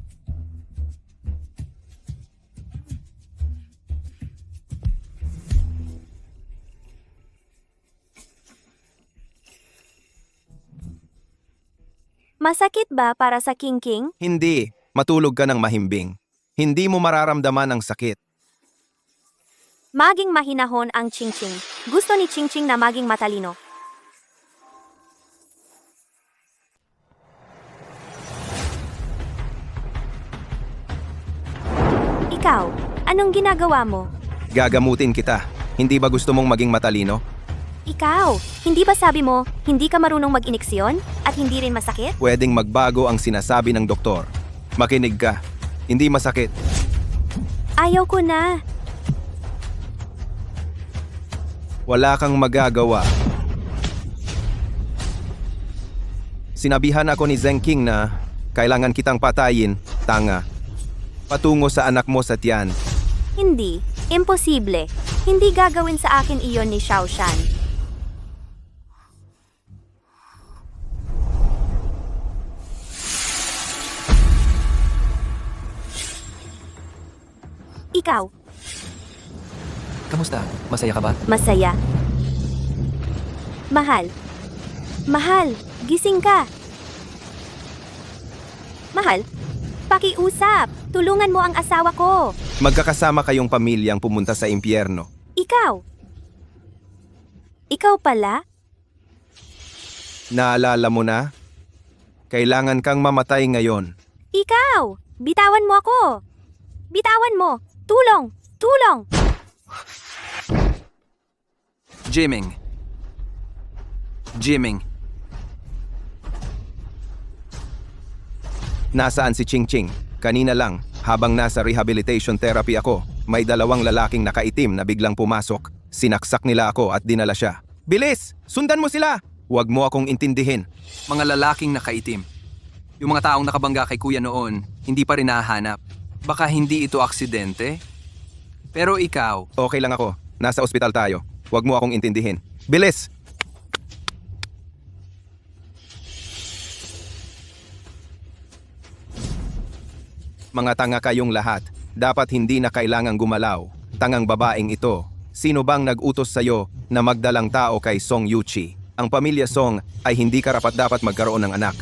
Masakit ba para sa King King? Hindi. Matulog ka ng mahimbing. Hindi mo mararamdaman ang sakit. Maging mahinahon ang Ching Ching. Gusto ni Ching Ching na maging matalino. Ikaw, anong ginagawa mo? Gagamutin kita. Hindi ba gusto mong maging matalino? Ikaw, hindi ba sabi mo, hindi ka marunong mag-iniksyon at hindi rin masakit? Pwedeng magbago ang sinasabi ng doktor. Makinig ka. Hindi masakit. Ayaw ko na. Wala kang magagawa. Sinabihan ako ni Zheng King na kailangan kitang patayin, tanga. Patungo sa anak mo sa tiyan. Hindi. Imposible. Hindi gagawin sa akin iyon ni Xiao Shan. Ikaw, Kamusta? Masaya ka ba? masaya. Mahal. Mahal, gising ka. Mahal, pakiusap. Tulungan mo ang asawa ko. Magkakasama kayong pamilyang pumunta sa impyerno. Ikaw. Ikaw pala? Naalala mo na? Kailangan kang mamatay ngayon. Ikaw! Bitawan mo ako! Bitawan mo! Tulong! Tulong! Jiming. Jiming. Nasaan si Ching Ching? Kanina lang, habang nasa rehabilitation therapy ako, may dalawang lalaking nakaitim na biglang pumasok. Sinaksak nila ako at dinala siya. Bilis! Sundan mo sila! Huwag mo akong intindihin. Mga lalaking nakaitim. Yung mga taong nakabangga kay kuya noon, hindi pa rin nahahanap. Baka hindi ito aksidente? Pero ikaw, Okay lang ako. Nasa ospital tayo. Huwag mo akong intindihin. Bilis! Mga tanga kayong lahat. Dapat hindi na kailangang gumalaw. Tangang babaeng ito. Sino bang nag-utos sa'yo na magdalang tao kay Song Yuchi? Ang pamilya Song ay hindi karapat-dapat magkaroon ng anak.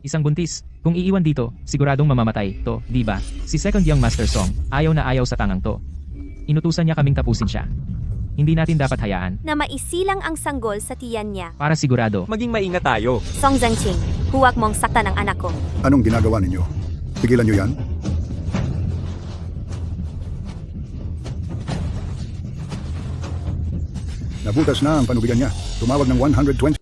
Isang buntis. Kung iiwan dito, siguradong mamamatay to, di ba? Si Second Young Master Song, ayaw na ayaw sa tangang to. Inutusan niya kaming tapusin siya. Hindi natin dapat hayaan. Na maisilang ang sanggol sa tiyan niya. Para sigurado. Maging maingat tayo. Song Zhengqing, huwag mong saktan ang anak ko. Anong ginagawa ninyo? Pigilan nyo yan? Nabutas na ang panubigan niya. Tumawag ng 120.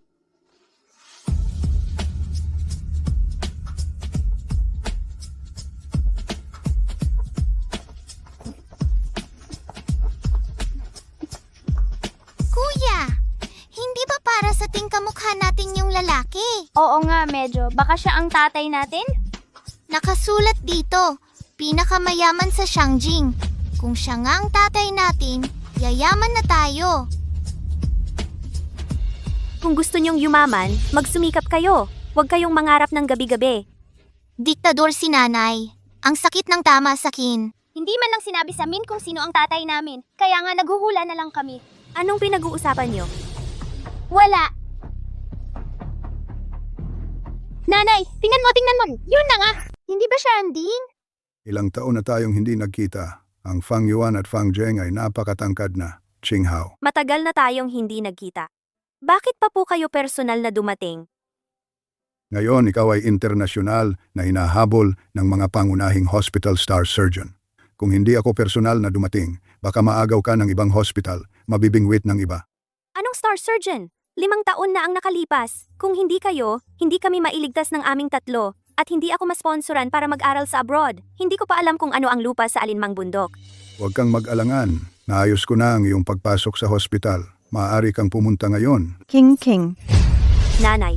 Kuya, hindi ba para sa tingkamukha natin yung lalaki? Oo nga, medyo. Baka siya ang tatay natin? Nakasulat dito, pinakamayaman sa Shangjing. Kung siya nga ang tatay natin, yayaman na tayo. Kung gusto niyong yumaman, magsumikap kayo. Huwag kayong mangarap ng gabi-gabi. Diktador si nanay. Ang sakit ng tama sa kin. Hindi man lang sinabi sa amin kung sino ang tatay namin. Kaya nga naghuhula na lang kami. Anong pinag-uusapan niyo? Wala. Nanay, tingnan mo. Yun na nga. Hindi ba siya andin? Ilang taon na tayong hindi nagkita. Ang Fang Yuan at Fang Zheng ay napakatangkad na. Ching Hao. Matagal na tayong hindi nagkita. Bakit pa po kayo personal na dumating? Ngayon, ikaw ay internasyonal na hinahabol ng mga pangunahing hospital star surgeon. Kung hindi ako personal na dumating, baka maagaw ka ng ibang hospital, mabibingwit ng iba. Anong star surgeon? 5 taon na ang nakalipas. Kung hindi kayo, hindi kami mailigtas ng aming tatlo. At hindi ako masponsoran para mag-aral sa abroad. Hindi ko pa alam kung ano ang lupa sa alinmang bundok. Huwag kang mag-alangan. Naayos ko na ang iyong pagpasok sa hospital. Maaari kang pumunta ngayon. King King. Nanay.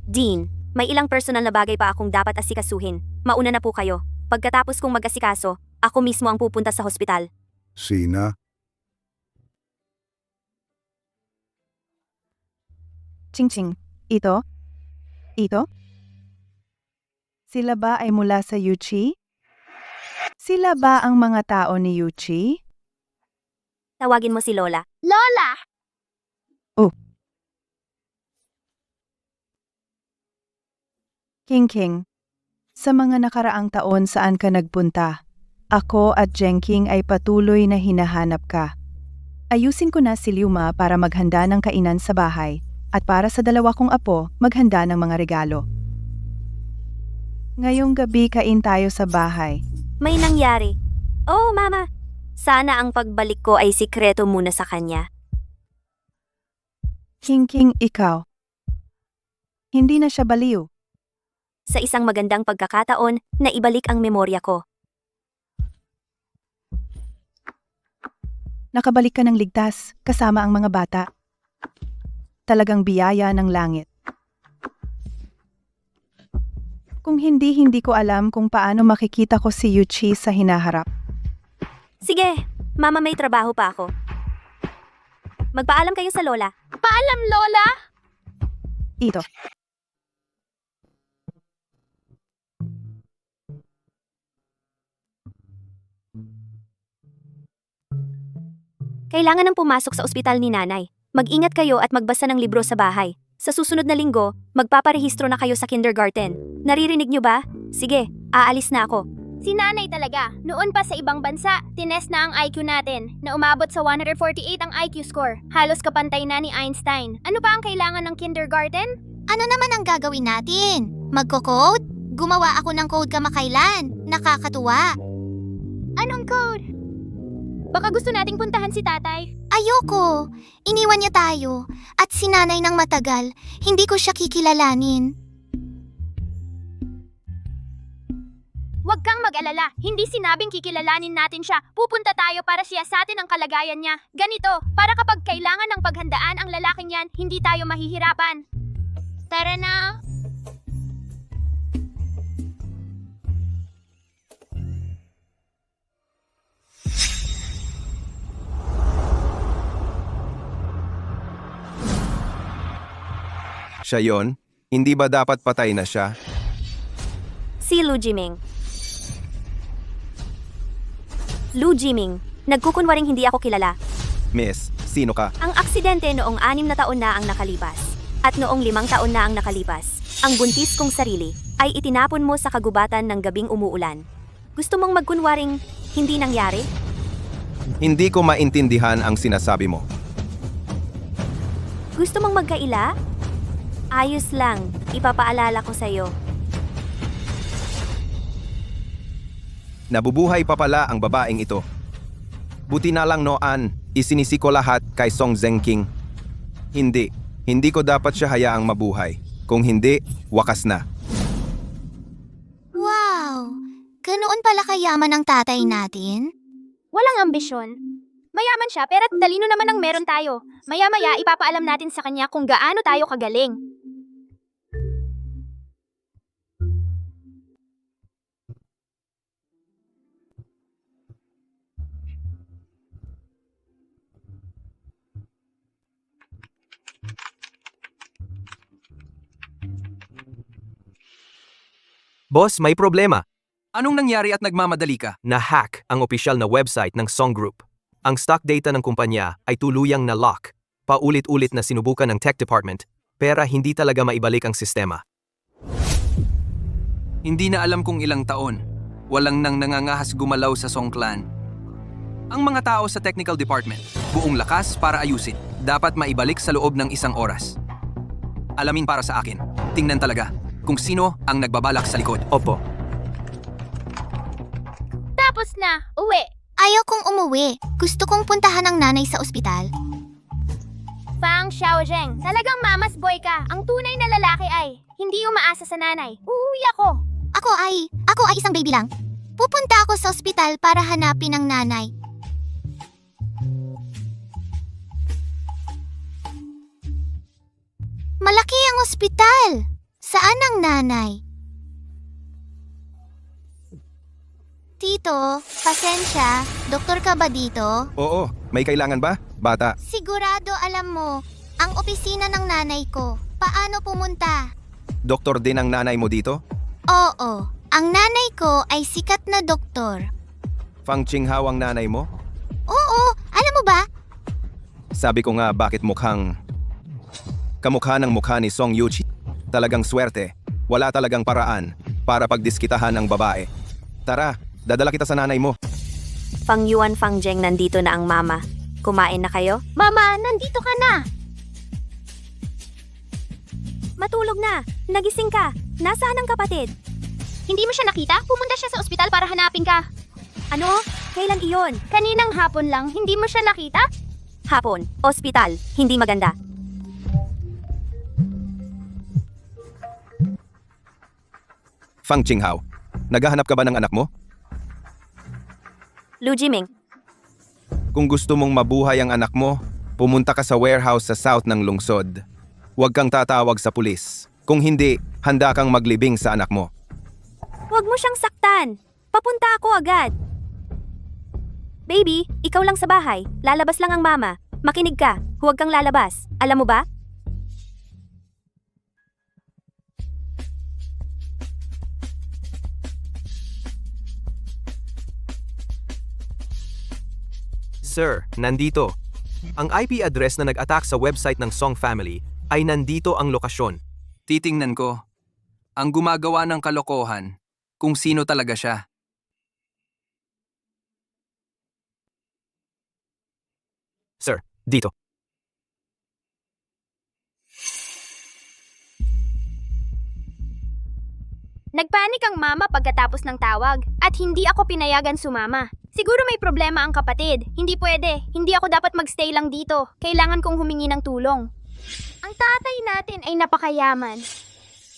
Dean, may ilang personal na bagay pa akong dapat asikasuhin. Mauna na po kayo. Pagkatapos kong mag-asikaso, ako mismo ang pupunta sa hospital. Sina? Ching Ching. Ito? Ito? Sila ba ay mula sa Yuchi? Sila ba ang mga tao ni Yuchi? Tawagin mo si Lola. Lola! King King. Sa mga nakaraang taon saan ka nagpunta? Ako at Zhengqing ay patuloy na hinahanap ka. Ayusin ko na si Liuma para maghanda ng kainan sa bahay at para sa 2 kong apo maghanda ng mga regalo. Ngayong gabi kain tayo sa bahay. May nangyari. Oh, Mama. Sana ang pagbalik ko ay sikreto muna sa kanya. King King, ikaw. Hindi na siya baliw. sa isang magandang pagkakataon na ibalik ang memorya ko. Nakabalik ka ng ligtas, kasama ang mga bata. Talagang biyaya ng langit. Kung hindi ko alam kung paano makikita ko si Yuchi sa hinaharap. Sige, mama may trabaho pa ako. Magpaalam kayo sa lola. Paalam, Lola! Ito. Kailangan nang pumasok sa ospital ni nanay. Mag-ingat kayo at magbasa ng libro sa bahay. Sa susunod na linggo, magpaparehistro na kayo sa kindergarten. Naririnig nyo ba? Sige, aalis na ako. Si nanay talaga. Noon pa sa ibang bansa, tinest na ang IQ natin, na umabot sa 148 ang IQ score. Halos kapantay na ni Einstein. Ano pa ang kailangan ng kindergarten? Ano naman ang gagawin natin? Magko-code? Gumawa ako ng code kamakailan. Nakakatuwa. Anong code? Baka gusto nating puntahan si tatay. Ayoko. Iniwan niya tayo. At si nanay ng matagal. Hindi ko siya kikilalanin. Huwag kang mag-alala. Hindi sinabing kikilalanin natin siya. Pupunta tayo para siyasatin ang kalagayan niya. Ganito, para kapag kailangan ng paghandaan ang lalaking yan, hindi tayo mahihirapan. Tara na. Siya yon? Hindi ba dapat patay na siya? Si Lu Jiming. Lu Jiming, nagkukunwaring hindi ako kilala. Miss, sino ka? Ang aksidente noong 6 na taon na ang nakalipas. At noong 5 taon na ang nakalipas, ang buntis kong sarili ay itinapon mo sa kagubatan ng gabing umuulan. Gusto mong magkunwaring hindi nangyari? Hindi ko maintindihan ang sinasabi mo. Gusto mong magkaila? Ayos lang, ipapaalala ko sa'yo. Nabubuhay pa pala ang babaeng ito. Buti na lang noon, isinisi ko lahat kay Song Zengking. Hindi ko dapat siya hayaang mabuhay. Kung hindi, wakas na. Wow! Ganoon pala kayaman ang tatay natin? Walang ambisyon. Mayaman siya, pero talino naman ang meron tayo. Maya-maya, ipapaalam natin sa kanya kung gaano tayo kagaling. Boss, may problema. Anong nangyari at nagmamadali ka? Na-hack ang opisyal na website ng Song Group. Ang stock data ng kumpanya ay tuluyang na-lock. Paulit-ulit na sinubukan ng tech department, pero hindi talaga maibalik ang sistema. Hindi na alam kung ilang taon. Walang nang nangangahas gumalaw sa Song Clan. Ang mga tao sa technical department, buong lakas para ayusin, dapat maibalik sa loob ng 1 oras. Alamin para sa akin. Tingnan talaga kung sino ang nagbabalak sa likod. Opo. Tapos na, uwi. Ayaw kong umuwi. Gusto kong puntahan ang nanay sa ospital. Fang Xiaozheng, talagang mamas boy ka. Ang tunay na lalaki ay hindi umaasa sa nanay. Uuwi ako. Ako ay isang baby lang. Pupunta ako sa ospital para hanapin ang nanay. Malaki ang ospital. Saan ang nanay? Tito, pasensya. Doktor ka ba dito? Oo, may kailangan ba? Bata, Sigurado alam mo, ang opisina ng nanay ko. Paano pumunta? doktor din ang nanay mo dito? Oo, ang nanay ko ay sikat na doktor. Fang Qinghao ang nanay mo? Oo, alam mo ba? Sabi ko nga bakit kamukha ng mukha ni Song Yuchi. Talagang swerte. Wala talagang paraan para pagdiskitahan ang babae. Tara, dadala kita sa nanay mo. Fang Yuan Fang Jeng, nandito na ang mama. Kumain na kayo? Mama, nandito ka na. Matulog na. Nagising ka. Nasaan ang kapatid? Hindi mo siya nakita? Pumunta siya sa ospital para hanapin ka. Ano? Kailan iyon? Kaninang hapon lang, hindi mo siya nakita? Hapon. Ospital. Hindi maganda. Fang Qinghao, naghahanap ka ba ng anak mo? Lu Jiming, Kung gusto mong mabuhay ang anak mo, pumunta ka sa warehouse sa south ng lungsod. Huwag kang tatawag sa pulis. Kung hindi, handa kang maglibing sa anak mo. huwag mo siyang saktan. Papunta ako agad. Baby, ikaw lang sa bahay. Lalabas lang ang mama. Makinig ka. Huwag kang lalabas. Alam mo ba? Sir, nandito. Ang IP address na nag-attack sa website ng Song Family ay nandito ang lokasyon. Titingnan ko. Ang gumagawa ng kalokohan, kung sino talaga siya. Sir, dito. Nagpanik ang mama pagkatapos ng tawag at hindi ako pinayagan sumama. Siguro may problema ang kapatid. Hindi pwede. Hindi ako dapat magstay lang dito. Kailangan kong humingi ng tulong. Ang tatay natin ay napakayaman.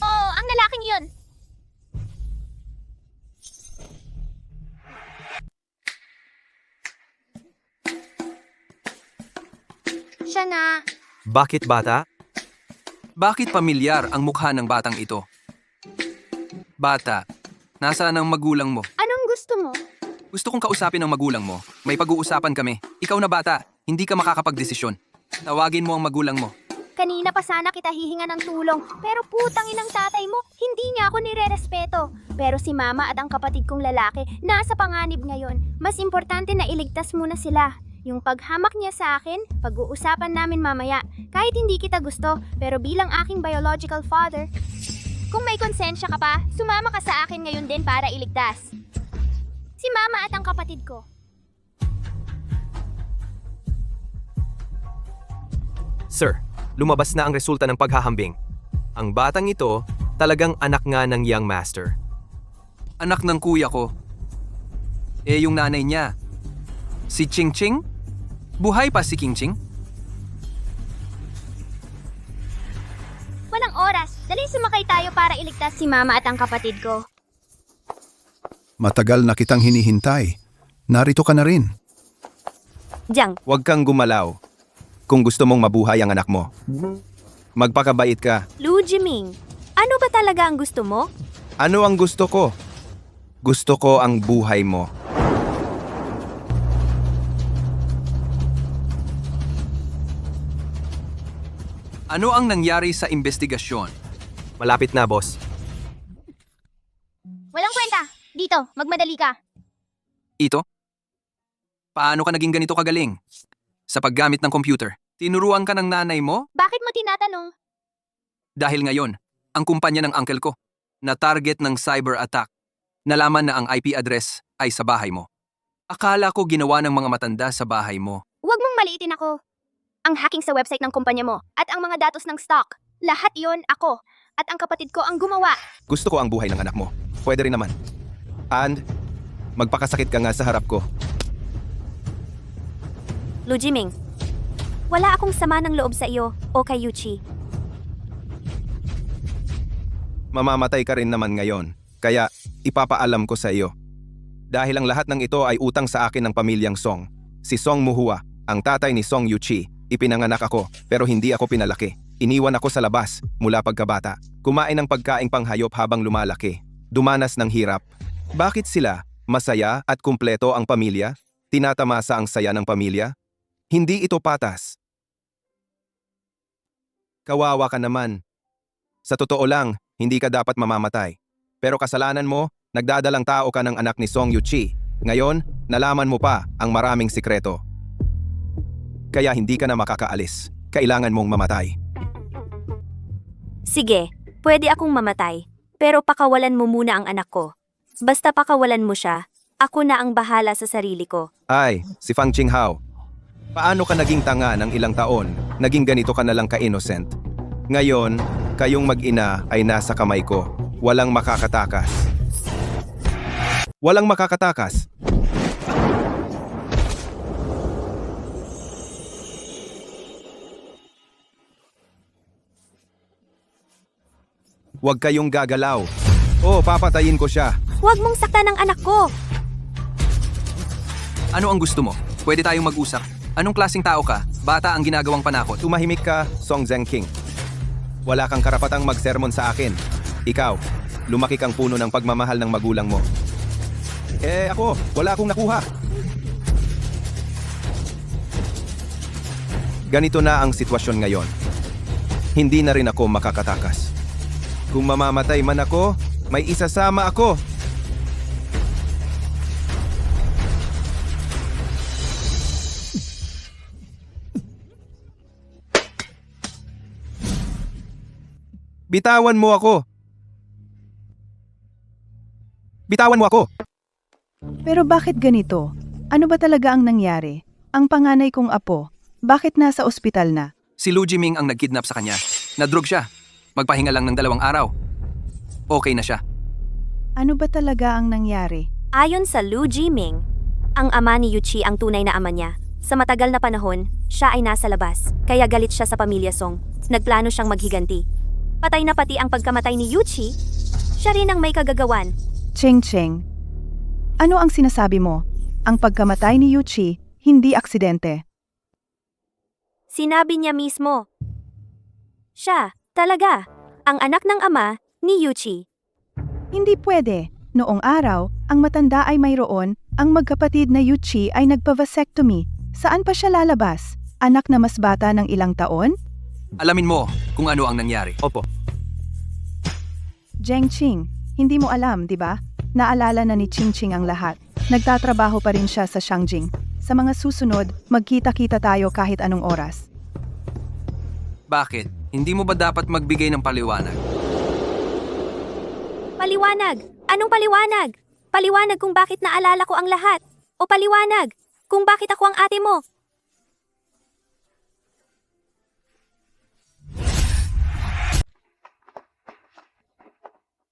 Oo, ang lalaking yun. Siya na. Bakit bata? Bakit pamilyar ang mukha ng batang ito? Bata, nasaan ang magulang mo? Anong gusto mo? Gusto kong kausapin ang magulang mo. May pag-uusapan kami. Ikaw na bata, hindi ka makakapagdesisyon. Tawagin mo ang magulang mo. Kanina pa sana kita hihinga ng tulong, pero putang inang tatay mo, hindi niya ako nire-respeto. Pero si mama at ang kapatid kong lalaki, nasa panganib ngayon. Mas importante na iligtas muna sila. Yung paghamak niya sa akin, pag-uusapan namin mamaya. Kahit hindi kita gusto, pero bilang aking biological father, kung may konsensya ka pa, sumama ka sa akin ngayon din para iligtas. Si mama at ang kapatid ko. Sir, lumabas na ang resulta ng paghahambing. Ang batang ito, talagang anak nga ng young master. Anak ng kuya ko. Eh yung nanay niya, si Ching Ching? Buhay pa si King Ching? Walang oras. Dali sumakay tayo para iligtas si mama at ang kapatid ko. Matagal na kitang hinihintay. Narito ka na rin. Jiang, Huwag kang gumalaw. Kung gusto mong mabuhay ang anak mo. Magpakabait ka. Lu Jiming, ano ba talaga ang gusto mo? Ano ang gusto ko? Gusto ko ang buhay mo. Ano ang nangyari sa investigasyon? Malapit na, boss. Walang kwenta. Dito, magmadali ka. Ito? Paano ka naging ganito kagaling? Sa paggamit ng computer. Tinuruan ka ng nanay mo? Bakit mo tinatanong? Dahil ngayon, ang kumpanya ng uncle ko, na target ng cyber attack, nalaman na ang IP address ay sa bahay mo. Akala ko ginawa ng mga matanda sa bahay mo. Huwag mong maliitin ako. Ang hacking sa website ng kumpanya mo at ang mga datos ng stock, lahat yon ako at ang kapatid ko ang gumawa. Gusto ko ang buhay ng anak mo. Pwede rin naman. And, magpakasakit ka nga sa harap ko. Lu Jiming, wala akong sama ng loob sa iyo o kay Yuchi. Mamamatay ka rin naman ngayon. Kaya, ipapaalam ko sa iyo. Dahil ang lahat ng ito ay utang sa akin ng pamilyang Song. Si Song Muhua, ang tatay ni Song Yuchi. Ipinanganak ako, pero hindi ako pinalaki. Iniwan ako sa labas, mula pagkabata. Kumain ng pagkaing panghayop habang lumalaki. Dumanas ng hirap. Bakit sila, masaya at kumpleto ang pamilya? Tinatamasa ang saya ng pamilya? Hindi ito patas. Kawawa ka naman. Sa totoo lang, hindi ka dapat mamamatay. Pero kasalanan mo, nagdadalang tao ka ng anak ni Song Yuchi. Ngayon, nalaman mo pa ang maraming sikreto. Kaya hindi ka na makakaalis. Kailangan mong mamatay. Sige, pwede akong mamatay. Pero pakawalan mo muna ang anak ko. Basta pakawalan mo siya, ako na ang bahala sa sarili ko. Ay, si Fang Qinghao. Paano ka naging tanga ng ilang taon? Naging ganito ka na lang ka-innocent. Ngayon, kayong mag-ina ay nasa kamay ko. Walang makakatakas. Walang makakatakas. Huwag kayong gagalaw. Oh, papatayin ko siya. Huwag mong saktan ang anak ko! Ano ang gusto mo? Pwede tayong mag-usap. Anong klaseng tao ka? Bata ang ginagawang panakot. Tumahimik ka, Song Zhengqing. Wala kang karapatang magsermon sa akin. Ikaw, lumaki kang puno ng pagmamahal ng magulang mo. Ako, wala akong nakuha. Ganito na ang sitwasyon ngayon. Hindi na rin ako makakatakas. Kung mamamatay man ako, may isasama ako. Bitawan mo ako. Bitawan mo ako. Pero bakit ganito? Ano ba talaga ang nangyari? Ang panganay kong apo, bakit nasa ospital na? Si Lu Jiming ang nagkidnap sa kanya. Nadrug siya. Magpahinga lang ng 2 araw. Okay na siya. Ano ba talaga ang nangyari? Ayon sa Lu Jiming, ang ama ni Yuchi ang tunay na ama niya. Sa matagal na panahon, siya ay nasa labas, kaya galit siya sa pamilya Song. Nagplano siyang maghiganti. Patay na pati ang pagkamatay ni Yuchi, siya rin ang may kagagawan. Cheng Cheng. Ano ang sinasabi mo? Ang pagkamatay ni Yuchi, hindi aksidente. Sinabi niya mismo. Siya, talaga, ang anak ng ama ni Yuchi. Hindi pwede. Noong araw, ang matanda ay mayroon, ang magkapatid na Yuchi ay nagpa-vasectomy. Saan pa siya lalabas? Anak na mas bata ng ilang taon? Alamin mo kung ano ang nangyari. Opo. Zheng Qing, hindi mo alam, di ba? Naalala na ni Ching Ching ang lahat. Nagtatrabaho pa rin siya sa Shangjing. Sa mga susunod, magkita-kita tayo kahit anong oras. Bakit? Hindi mo ba dapat magbigay ng paliwanag? Paliwanag! Anong paliwanag? Paliwanag kung bakit naalala ko ang lahat. O paliwanag kung bakit ako ang ate mo.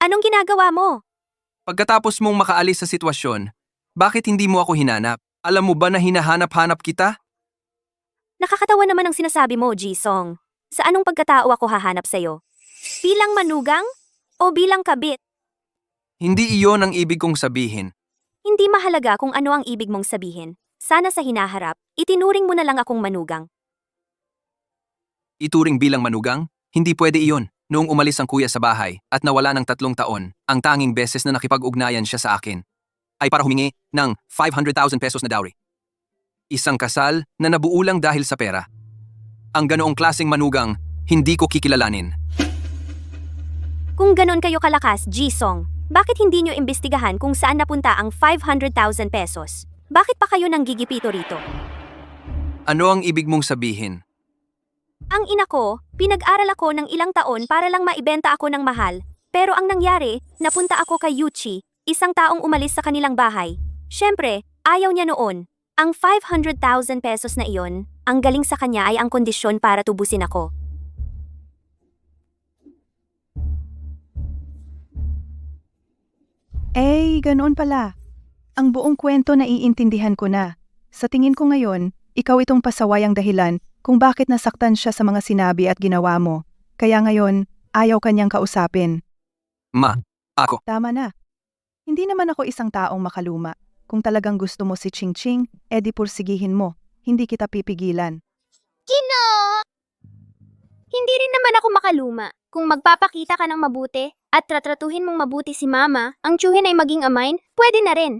Anong ginagawa mo? Pagkatapos mong makaalis sa sitwasyon, bakit hindi mo ako hinanap? Alam mo ba na hinahanap-hanap kita? Nakakatawa naman ang sinasabi mo, Ji-song. Sa anong pagkatao ako hahanap sa'yo? Bilang manugang? O bilang kabit? Hindi iyon ang ibig kong sabihin. Hindi mahalaga kung ano ang ibig mong sabihin. Sana sa hinaharap, itinuring mo na lang akong manugang. Ituring bilang manugang? Hindi pwede iyon. Noong umalis ang kuya sa bahay at nawala ng 3 taon, ang tanging beses na nakipag-ugnayan siya sa akin ay para humingi ng 500,000 pesos na dowry. Isang kasal na nabuo lang dahil sa pera. Ang ganoong klaseng manugang, hindi ko kikilalanin. Kung ganon kayo kalakas, Ji-song, bakit hindi nyo imbestigahan kung saan napunta ang 500,000 pesos? Bakit pa kayo nang gigipito rito? Ano ang ibig mong sabihin? Ang ina ko, pinag-aral ako ng ilang taon para lang maibenta ako ng mahal. Pero ang nangyari, napunta ako kay Yuchi, isang taong umalis sa kanilang bahay. Siyempre, ayaw niya noon. Ang 500,000 pesos na iyon, ang galing sa kanya ay ang kondisyon para tubusin ako. Ganoon pala. Ang buong kwento na iintindihan ko na. Sa tingin ko ngayon, ikaw itong pasaway ang dahilan kung bakit nasaktan siya sa mga sinabi at ginawa mo. Kaya ngayon, ayaw kanyang kausapin. Ma, ako. Tama na. Hindi naman ako isang taong makaluma. Kung talagang gusto mo si Ching Ching, edi pursigihin mo. Hindi kita pipigilan. Kino! Hindi rin naman ako makaluma. Kung magpapakita ka ng mabuti at tratratuhin mong mabuti si mama, ang tiyuhin ay maging amayin, pwede na rin.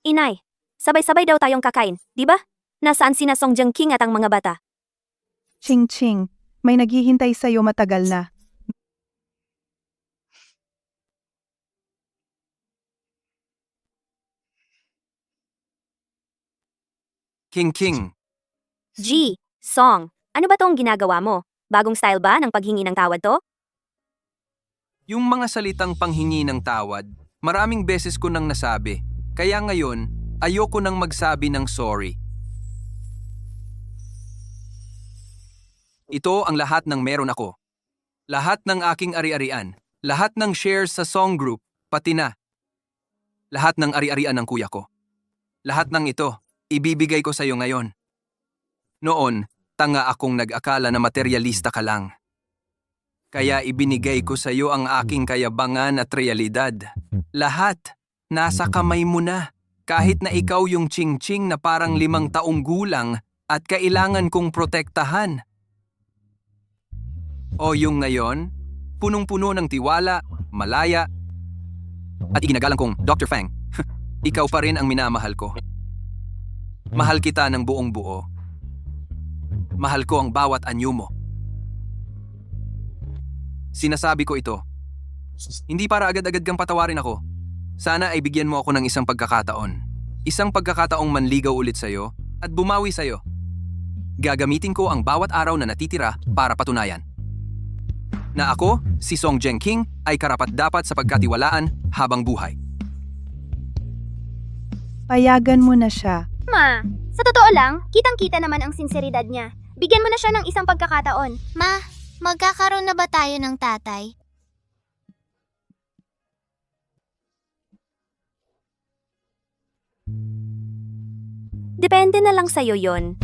Inay, sabay-sabay daw tayong kakain, di ba? Nasaan sina Song Zhengqing at ang mga bata? Ching Ching, may naghihintay sa'yo matagal na. King. Ji, Song, ano ba tong ginagawa mo? Bagong style ba ng paghingi ng tawad to? Yung mga salitang panghingi ng tawad, maraming beses ko nang nasabi. Kaya ngayon, ayoko nang magsabi ng sorry. Ito ang lahat ng meron ako. Lahat ng aking ari-arian. Lahat ng shares sa song group, pati na. Lahat ng ari-arian ng kuya ko. Lahat ng ito, ibibigay ko sa iyo ngayon. Noon, Tanga akong nag-akala na materialista ka lang. Kaya ibinigay ko sa iyo ang aking kayabangan at realidad. Lahat, nasa kamay mo na. Kahit na ikaw yung ching-ching na parang 5 taong gulang at kailangan kong protektahan. O yung ngayon, punong-puno ng tiwala, malaya, at iginagalang kong Dr. Fang, ikaw pa rin ang minamahal ko. Mahal kita ng buong buo. Mahal ko ang bawat anyo mo. Sinasabi ko ito. Hindi para agad-agad kang patawarin ako. Sana ay bigyan mo ako ng isang pagkakataon. Isang pagkakataong manligaw ulit sa'yo at bumawi sa'yo. Gagamitin ko ang bawat araw na natitira para patunayan na ako, si Song Jeng-king, ay karapat-dapat sa pagkatiwalaan habang buhay. Payagan mo na siya. Ma, sa totoo lang, kitang-kita naman ang sinseridad niya. Bigyan mo na siya ng isang pagkakataon. Ma, magkakaroon na ba tayo ng tatay? Depende na lang sa'yo yon.